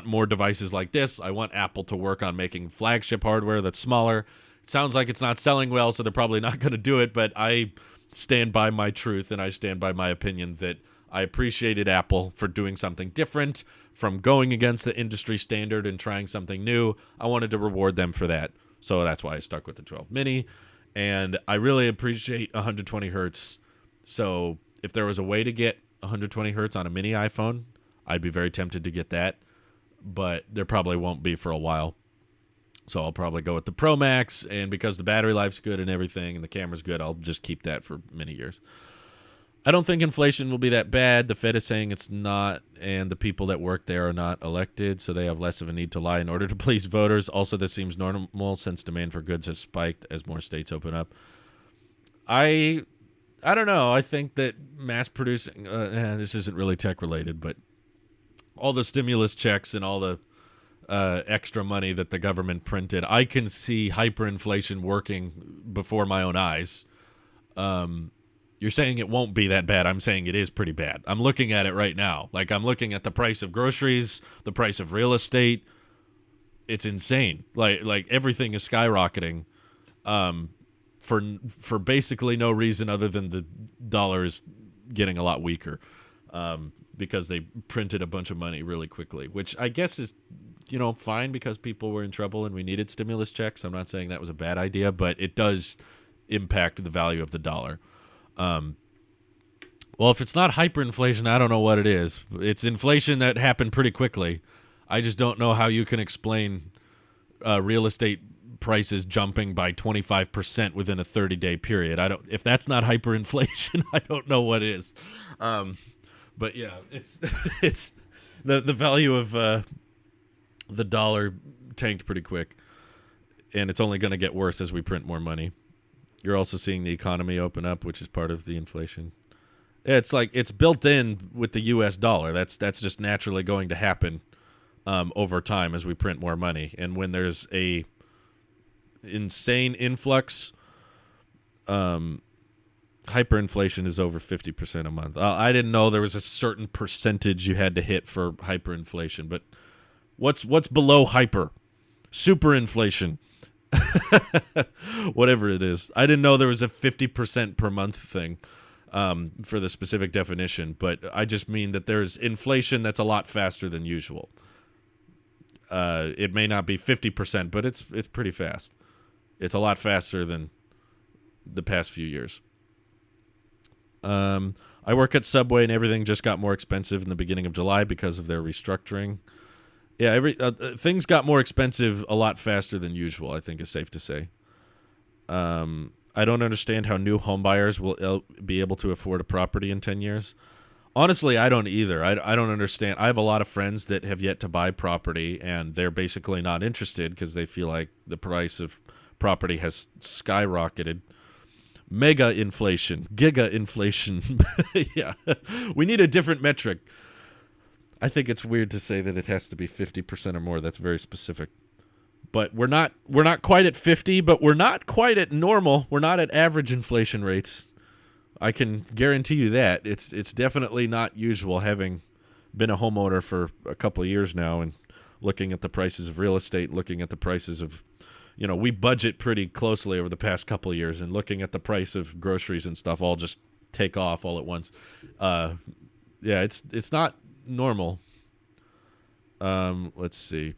more devices like this. I want Apple to work on making flagship hardware that's smaller. It sounds like it's not selling well, so they're probably not going to do it, but I stand by my truth and I stand by my opinion that I appreciated Apple for doing something different, from going against the industry standard and trying something new. I wanted to reward them for that. So that's why I stuck with the 12 mini. And I really appreciate 120 hertz. So if there was a way to get 120 hertz on a mini iPhone, I'd be very tempted to get that. But there probably won't be for a while. So I'll probably go with the Pro Max. And because the battery life's good and everything and the camera's good, I'll just keep that for many years. I don't think inflation will be that bad. The Fed is saying it's not, and the people that work there are not elected, so they have less of a need to lie in order to please voters. Also, this seems normal since demand for goods has spiked as more states open up. I don't know. I think that mass producing, this isn't really tech related, but all the stimulus checks and all the extra money that the government printed, I can see hyperinflation working before my own eyes. You're saying it won't be that bad. I'm saying it is pretty bad. I'm looking at it right now. Like, I'm looking at the price of groceries, the price of real estate. It's insane. Like everything is skyrocketing for basically no reason other than the dollar is getting a lot weaker because they printed a bunch of money really quickly, which I guess is, fine because people were in trouble and we needed stimulus checks. I'm not saying that was a bad idea, but it does impact the value of the dollar. Well, if it's not hyperinflation, I don't know what it is. It's inflation that happened pretty quickly. I just don't know how you can explain real estate prices jumping by 25% within a 30-day period. If that's not hyperinflation, I don't know what is. But yeah, it's it's the value of the dollar tanked pretty quick, and it's only going to get worse as we print more money. You're also seeing the economy open up, which is part of the inflation. It's like it's built in with the U.S. dollar. That's just naturally going to happen over time as we print more money. And when there's a insane influx, hyperinflation is over 50% a month. I didn't know there was a certain percentage you had to hit for hyperinflation, but what's below hyper? Superinflation. Whatever it is. I didn't know there was a 50% per month thing for the specific definition, but I just mean that there's inflation that's a lot faster than usual. It may not be 50%, but it's pretty fast. It's a lot faster than the past few years. I work at Subway and everything just got more expensive in the beginning of July because of their restructuring. Yeah, things got more expensive a lot faster than usual, I think is safe to say. I don't understand how new homebuyers will be able to afford a property in 10 years. Honestly, I don't either. I don't understand. I have a lot of friends that have yet to buy property, and they're basically not interested because they feel like the price of property has skyrocketed. Mega inflation, giga inflation. Yeah, we need a different metric. I think it's weird to say that it has to be 50% or more. That's very specific. But we're not quite at 50, but we're not quite at normal. We're not at average inflation rates. I can guarantee you that. It's definitely not usual having been a homeowner for a couple of years now, and looking at the prices of real estate, looking at the prices of, we budget pretty closely over the past couple of years, and looking at the price of groceries and stuff all just take off all at once. Yeah, it's not normal. Let's see.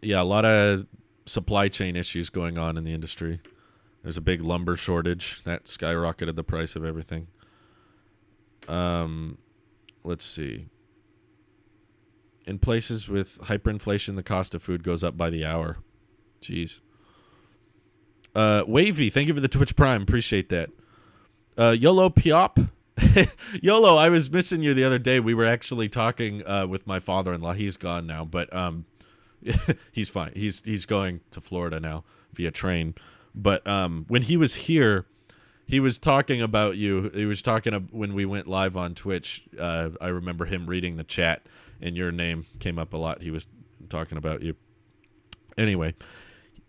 Yeah, a lot of supply chain issues going on in the industry. There's a big lumber shortage that skyrocketed the price of everything. Let's see. In places with hyperinflation, the cost of food goes up by the hour. Jeez. Wavy, thank you for the Twitch Prime. Appreciate that. YOLO Piop. YOLO, I was missing you the other day. We were actually talking with my father-in-law. He's gone now, but he's fine. He's going to Florida now via train. But when he was here, he was talking about you. He was talking when we went live on Twitch. I remember him reading the chat, and your name came up a lot. He was talking about you. Anyway,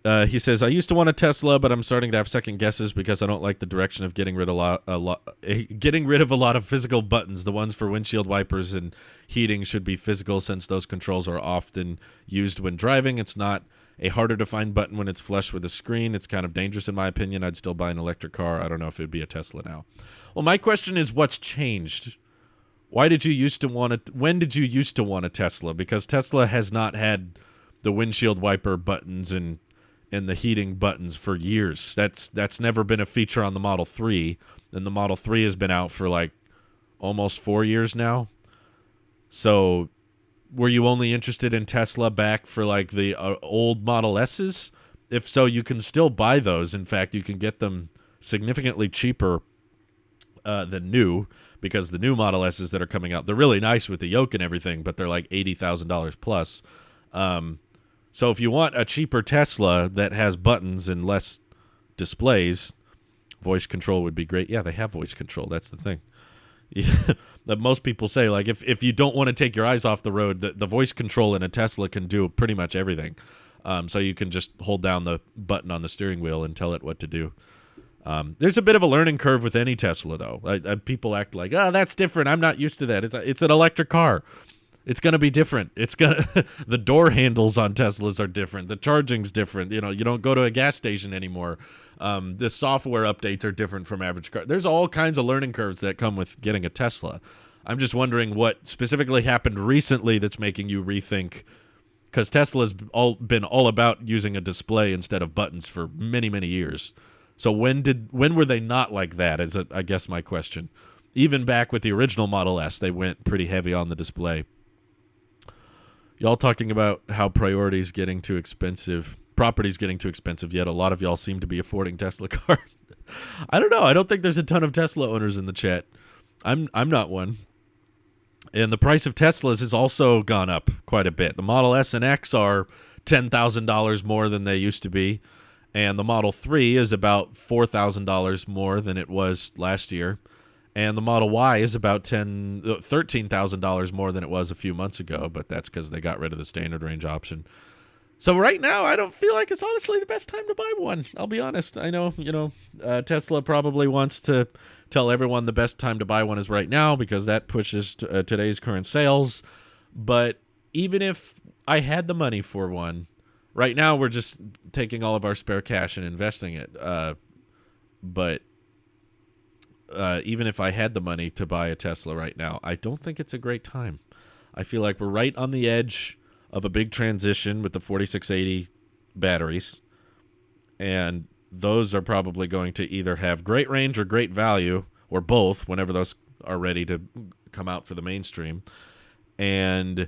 he says, I used to want a Tesla, but I'm starting to have second guesses because I don't like the direction of getting rid of a lot of physical buttons. The ones for windshield wipers and heating should be physical, since those controls are often used when driving. It's not a harder to find button when it's flush with a screen. It's kind of dangerous in my opinion. I'd still buy an electric car. I don't know if it would be a Tesla now. Well, my question is, what's changed? When did you used to want a Tesla? Because Tesla has not had the windshield wiper buttons and the heating buttons for years. That's never been a feature on the Model 3, and the Model 3 has been out for like almost 4 years now. So were you only interested in Tesla back for like the old Model S's? If so, you can still buy those. In fact, you can get them significantly cheaper than new, because the new Model S's that are coming out, they're really nice with the yoke and everything, but they're like $80,000 plus. So if you want a cheaper Tesla that has buttons and less displays, voice control would be great. Yeah, they have voice control. That's the thing. Yeah, that most people say, like, if you don't want to take your eyes off the road, the voice control in a Tesla can do pretty much everything. So you can just hold down the button on the steering wheel and tell it what to do. There's a bit of a learning curve with any Tesla, though. People act like, that's different. I'm not used to that. It's an electric car. It's going to be different. The door handles on Teslas are different. The charging's different. You don't go to a gas station anymore. The software updates are different from average car. There's all kinds of learning curves that come with getting a Tesla. I'm just wondering what specifically happened recently that's making you rethink, because Tesla's been all about using a display instead of buttons for many, many years. So when were they not like that, is I guess my question. Even back with the original Model S, they went pretty heavy on the display. Y'all talking about how property's getting too expensive, yet a lot of y'all seem to be affording Tesla cars. I don't know. I don't think there's a ton of Tesla owners in the chat. I'm not one. And the price of Teslas has also gone up quite a bit. The Model S and X are $10,000 more than they used to be, and the Model 3 is about $4,000 more than it was last year. And the Model Y is about $13,000 more than it was a few months ago, but that's because they got rid of the standard range option. So right now, I don't feel like it's honestly the best time to buy one. I'll be honest. I know, Tesla probably wants to tell everyone the best time to buy one is right now, because that pushes today's current sales. But even if I had the money for one, right now we're just taking all of our spare cash and investing it. But even if I had the money to buy a Tesla right now, I don't think it's a great time. I feel like we're right on the edge of a big transition with the 4680 batteries, and those are probably going to either have great range or great value, or both, whenever those are ready to come out for the mainstream. And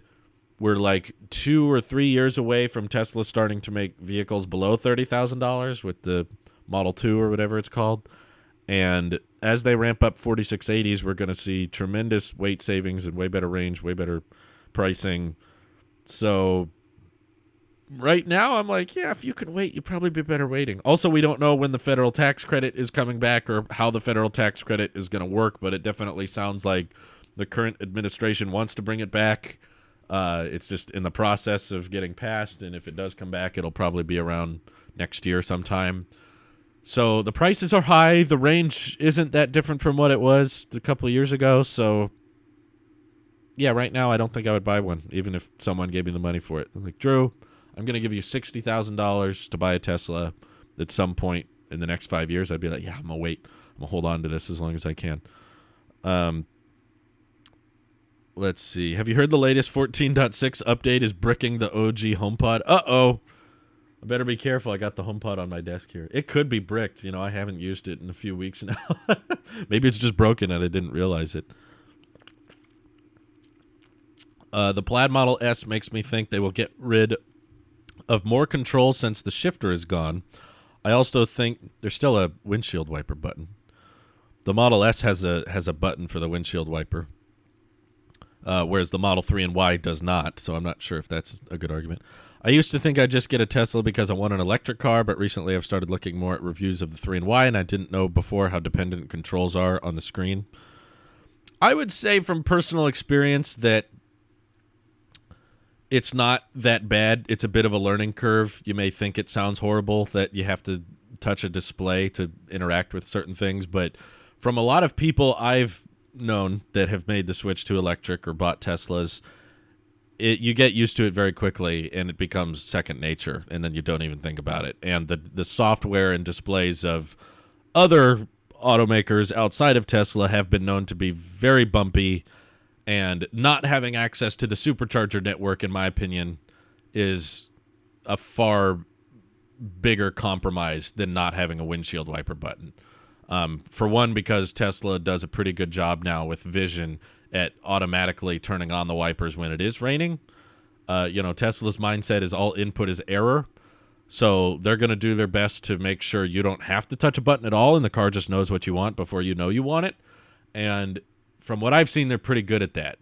we're like 2 or 3 years away from Tesla starting to make vehicles below $30,000 with the Model 2 or whatever it's called. And as they ramp up 4680s, we're going to see tremendous weight savings and way better range, way better pricing. So right now I'm like, yeah, if you could wait, you'd probably be better waiting. Also, we don't know when the federal tax credit is coming back or how the federal tax credit is going to work, but it definitely sounds like the current administration wants to bring it back. It's just in the process of getting passed, and if it does come back, it'll probably be around next year sometime. So the prices are high. The range isn't that different from what it was a couple of years ago. So Yeah, right now I don't think I would buy one, even if someone gave me the money for it. I'm like, Drew, I'm going to give you $60,000 to buy a Tesla at some point in the next 5 years. I'd be like, yeah, I'm going to wait. I'm going to hold on to this as long as I can. Let's see. Have you heard the latest 14.6 update is bricking the OG HomePod? Uh-oh. I better be careful. I got the HomePod on my desk here. It could be bricked. I haven't used it in a few weeks now. Maybe it's just broken and I didn't realize it. The Plaid Model S makes me think they will get rid of more control since the shifter is gone. I also think there's still a windshield wiper button. The Model S has a button for the windshield wiper, whereas the Model 3 and Y does not, so I'm not sure if that's a good argument. I used to think I'd just get a Tesla because I want an electric car, but recently I've started looking more at reviews of the 3 and Y, and I didn't know before how dependent controls are on the screen. I would say from personal experience that it's not that bad. It's a bit of a learning curve. You may think it sounds horrible that you have to touch a display to interact with certain things, but from a lot of people I've known that have made the switch to electric or bought Teslas, you get used to it very quickly and it becomes second nature, and then you don't even think about it. And the software and displays of other automakers outside of Tesla have been known to be very bumpy, and not having access to the supercharger network, in my opinion, is a far bigger compromise than not having a windshield wiper button. For one, because Tesla does a pretty good job now with vision at automatically turning on the wipers when it is raining. Tesla's mindset is all input is error. So they're going to do their best to make sure you don't have to touch a button at all, and the car just knows what you want before you know you want it. And from what I've seen, they're pretty good at that.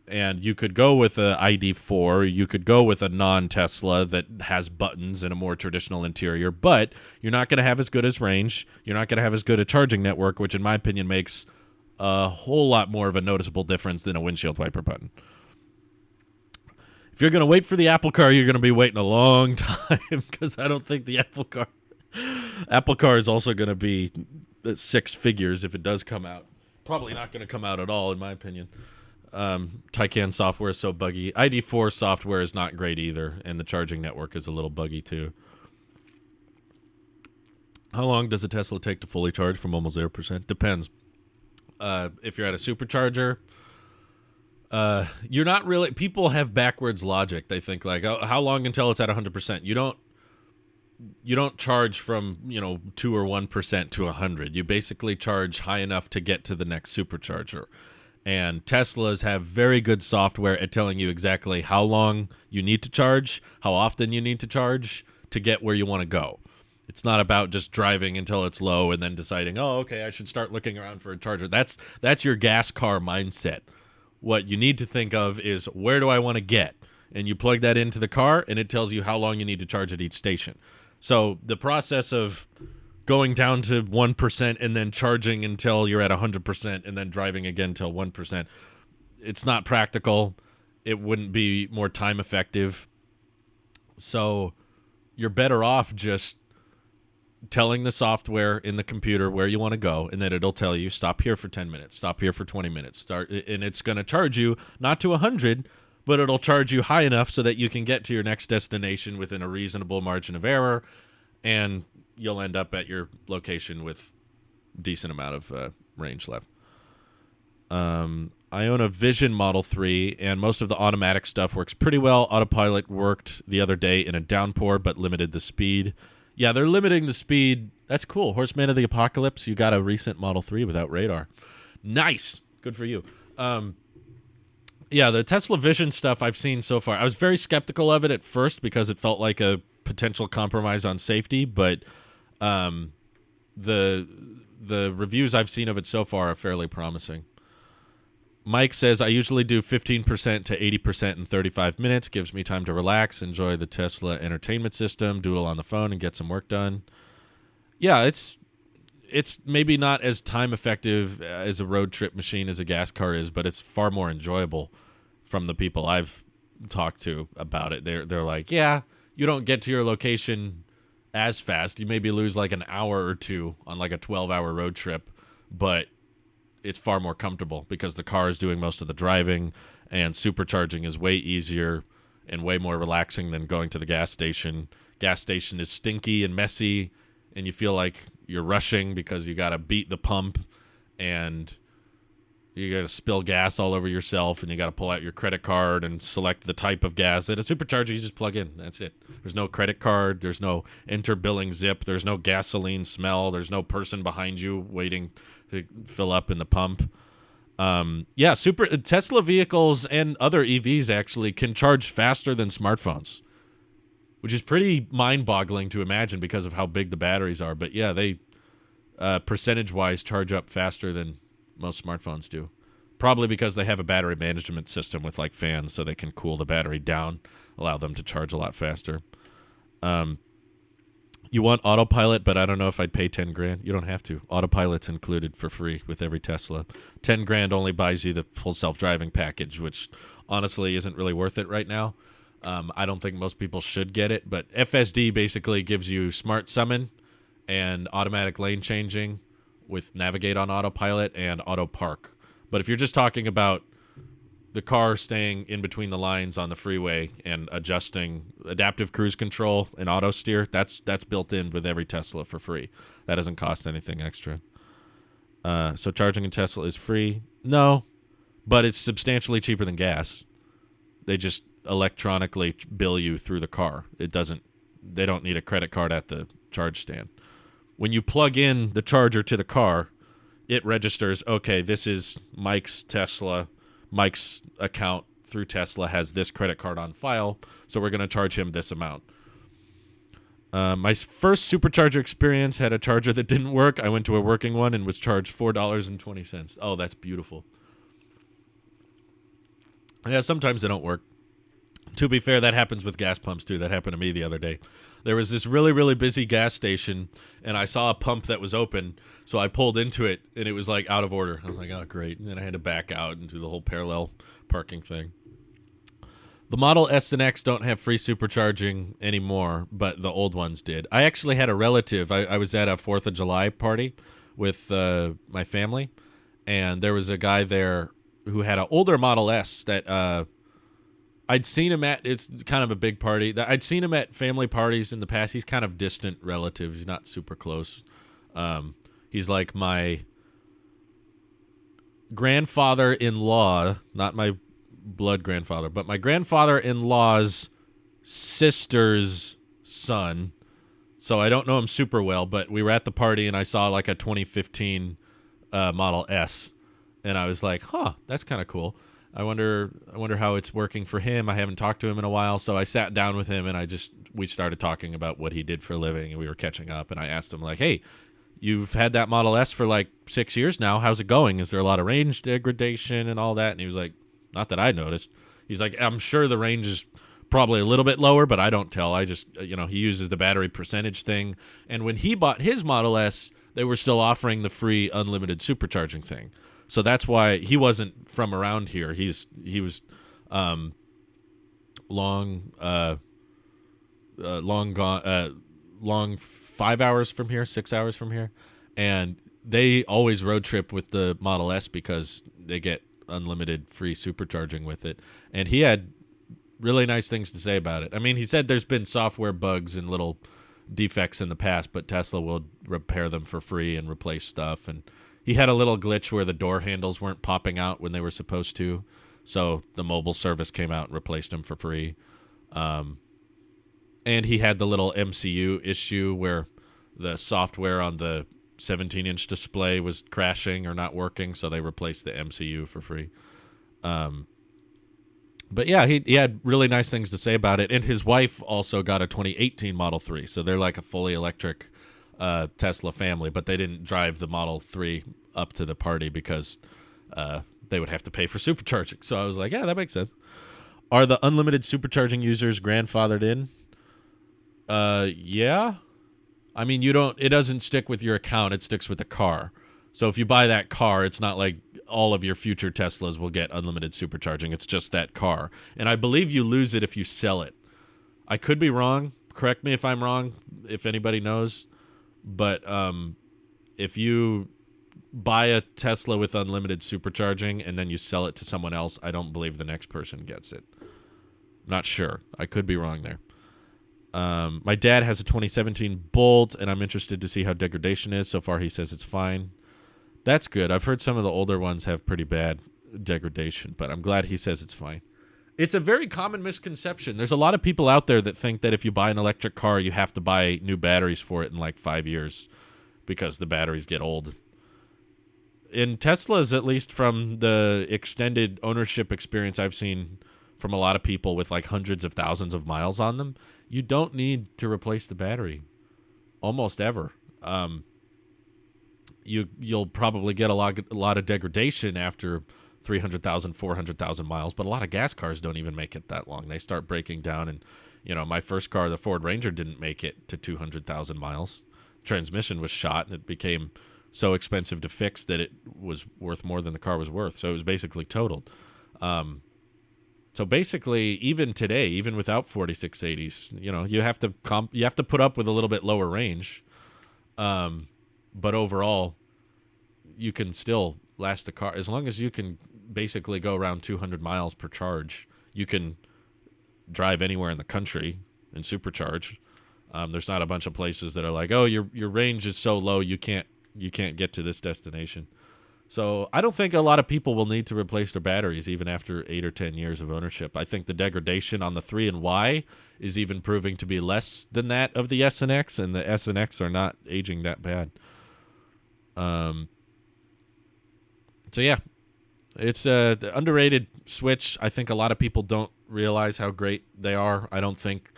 And you could go with a ID4, you could go with a non-Tesla that has buttons and a more traditional interior, but you're not going to have as good as range. You're not going to have as good a charging network, which in my opinion makes a whole lot more of a noticeable difference than a windshield wiper button. If you're going to wait for the Apple Car, you're going to be waiting a long time, because I don't think the Apple Car is also going to be 6 figures if it does come out. Probably not going to come out at all, in my opinion. Taycan software is so buggy. ID4 software is not great either, and the charging network is a little buggy too. How long does a Tesla take to fully charge from almost 0%? Depends. If you're at a supercharger, you're not really... People have backwards logic. They think like, oh, how long until it's at 100%? You don't charge from 2 or 1% to 100. You basically charge high enough to get to the next supercharger. And Teslas have very good software at telling you exactly how long you need to charge, how often you need to charge to get where you want to go. It's not about just driving until it's low and then deciding, oh, okay, I should start looking around for a charger. That's your gas car mindset. What you need to think of is, where do I want to get? And you plug that into the car, and it tells you how long you need to charge at each station. So the process of going down to 1% and then charging until you're at 100% and then driving again till 1%, it's not practical. It wouldn't be more time effective. So you're better off just telling the software in the computer where you want to go, and then it'll tell you, stop here for 10 minutes, stop here for 20 minutes, and it's going to charge you not to 100, but it'll charge you high enough so that you can get to your next destination within a reasonable margin of error, and you'll end up at your location with decent amount of range left. I own a Vision Model 3, and most of the automatic stuff works pretty well. Autopilot worked the other day in a downpour, but limited the speed. Yeah, they're limiting the speed. That's cool. Horseman of the Apocalypse, you got a recent Model 3 without radar. Nice. Good for you. Yeah, the Tesla Vision stuff I've seen so far, I was very skeptical of it at first because it felt like a potential compromise on safety, but the reviews I've seen of it so far are fairly promising. Mike says, I usually do 15% to 80% in 35 minutes. Gives me time to relax, enjoy the Tesla entertainment system, doodle on the phone, and get some work done. Yeah, it's maybe not as time effective as a road trip machine as a gas car is, but it's far more enjoyable from the people I've talked to about it. They're like, yeah, you don't get to your location as fast. You maybe lose like an hour or two on like a 12-hour road trip, but it's far more comfortable because the car is doing most of the driving, and supercharging is way easier and way more relaxing than going to the gas station. Gas station is stinky and messy, and you feel like you're rushing because you got to beat the pump, and you got to spill gas all over yourself, and you got to pull out your credit card and select the type of gas. At a supercharger, you just plug in. That's it. There's no credit card. There's no inter-billing zip. There's no gasoline smell. There's no person behind you waiting to fill up in the pump. Tesla vehicles and other EVs actually can charge faster than smartphones, which is pretty mind-boggling to imagine because of how big the batteries are. But yeah, they percentage-wise charge up faster than most smartphones do. Probably because they have a battery management system with like fans so they can cool the battery down, allow them to charge a lot faster. You want autopilot, but I don't know if I'd pay 10 grand. You don't have to. Autopilot's included for free with every Tesla. 10 grand only buys you the full self-driving package, which honestly isn't really worth it right now. I don't think most people should get it, but FSD basically gives you smart summon and automatic lane changing with navigate on autopilot and auto park. But if you're just talking about the car staying in between the lines on the freeway and adjusting adaptive cruise control and auto steer, that's built in with every Tesla for free. That doesn't cost anything extra. So charging a Tesla is free? No, but it's substantially cheaper than gas. They just electronically bill you through the car. They don't need a credit card at the charge stand. When you plug in the charger to the car, it registers, okay, this is Mike's Tesla. Mike's account through Tesla has this credit card on file, so we're going to charge him this amount. My first supercharger experience had a charger that didn't work. I went to a working one and was charged $4.20. Oh, that's beautiful. Yeah, sometimes they don't work. To be fair, that happens with gas pumps, too. That happened to me the other day. There was this really, really busy gas station, and I saw a pump that was open, so I pulled into it, and it was, like, out of order. I was like, oh, great. And then I had to back out and do the whole parallel parking thing. The Model S and X don't have free supercharging anymore, but the old ones did. I actually had a relative. I was at a 4th of July party with my family, and there was a guy there who had an older Model S that I'd seen him at. It's kind of a big party. I'd seen him at family parties in the past. He's kind of distant relative. He's not super close. He's like my grandfather-in-law, not my blood grandfather, but my grandfather-in-law's sister's son. So I don't know him super well, but we were at the party and I saw like a 2015 Model S, and I was like, huh, that's kind of cool. I wonder how it's working for him. I haven't talked to him in a while, so I sat down with him and we started talking about what he did for a living, and we were catching up, and I asked him like, hey, you've had that Model S for like 6 years now. How's it going? Is there a lot of range degradation and all that? And he was like, not that I noticed. He's like, I'm sure the range is probably a little bit lower, but I don't tell. I just, he uses the battery percentage thing. And when he bought his Model S, they were still offering the free unlimited supercharging thing. So that's why he wasn't from around here. He was long gone, long 5 hours from here, 6 hours from here, and they always road trip with the Model S because they get unlimited free supercharging with it. And he had really nice things to say about it. I mean, he said there's been software bugs and little defects in the past, but Tesla will repair them for free and replace stuff. And he had a little glitch where the door handles weren't popping out when they were supposed to, so the mobile service came out and replaced them for free. And he had the little MCU issue where the software on the 17-inch display was crashing or not working, so they replaced the MCU for free. But yeah, he had really nice things to say about it. And his wife also got a 2018 Model 3, so they're like a fully electric Tesla family, but they didn't drive the Model 3 up to the party because they would have to pay for supercharging. So I was like, yeah, that makes sense. Are the unlimited supercharging users grandfathered in? Yeah. I mean, it doesn't stick with your account, it sticks with the car. So if you buy that car, it's not like all of your future Teslas will get unlimited supercharging. It's just that car. And I believe you lose it if you sell it. I could be wrong. Correct me if I'm wrong, if anybody knows. But if you buy a Tesla with unlimited supercharging and then you sell it to someone else, I don't believe the next person gets it. Not sure. I could be wrong there. My dad has a 2017 Bolt, and I'm interested to see how degradation is. So far, he says it's fine. That's good. I've heard some of the older ones have pretty bad degradation, but I'm glad he says it's fine. It's a very common misconception. There's a lot of people out there that think that if you buy an electric car, you have to buy new batteries for it in like 5 years because the batteries get old. In Teslas, at least from the extended ownership experience I've seen from a lot of people with like hundreds of thousands of miles on them, you don't need to replace the battery almost ever. You'll probably get a lot of degradation after 300,000, 400,000 miles, but a lot of gas cars don't even make it that long. They start breaking down, and my first car, the Ford Ranger, didn't make it to 200,000 miles. Transmission was shot, and it became so expensive to fix that it was worth more than the car was worth. So it was basically totaled. So basically, even today, even without 4680s, you have to put up with a little bit lower range. But overall, you can still last the car as long as you can basically go around 200 miles per charge. You can drive anywhere in the country and supercharge. There's not a bunch of places that are like, oh, your range is so low you can't get to this destination. So I don't think a lot of people will need to replace their batteries even after 8 or 10 years of ownership. I think the degradation on the 3 and Y is even proving to be less than that of the S and X, and the S and X are not aging that bad. So yeah, it's the underrated Switch. I think a lot of people don't realize how great they are. I don't think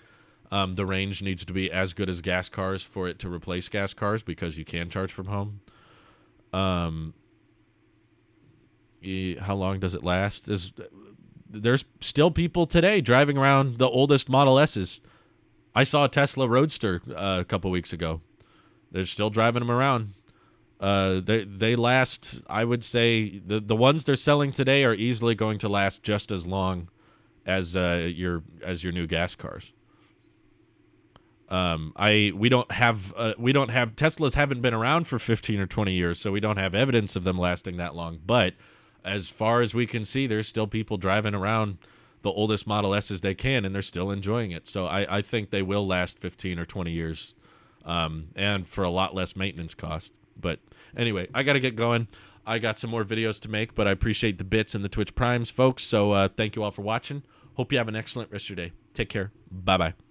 the range needs to be as good as gas cars for it to replace gas cars because you can charge from home. How long does it last? There's still people today driving around the oldest Model S's. I saw a Tesla Roadster a couple weeks ago. They're still driving them around. They last. I would say the ones they're selling today are easily going to last just as long as your new gas cars. We don't have Teslas haven't been around for 15 or 20 years, so we don't have evidence of them lasting that long. But as far as we can see, there's still people driving around the oldest Model S's they can, and they're still enjoying it. So I think they will last 15 or 20 years, and for a lot less maintenance cost. But anyway, I got to get going. I got some more videos to make, but I appreciate the bits and the Twitch Primes, folks. So thank you all for watching. Hope you have an excellent rest of your day. Take care. Bye-bye.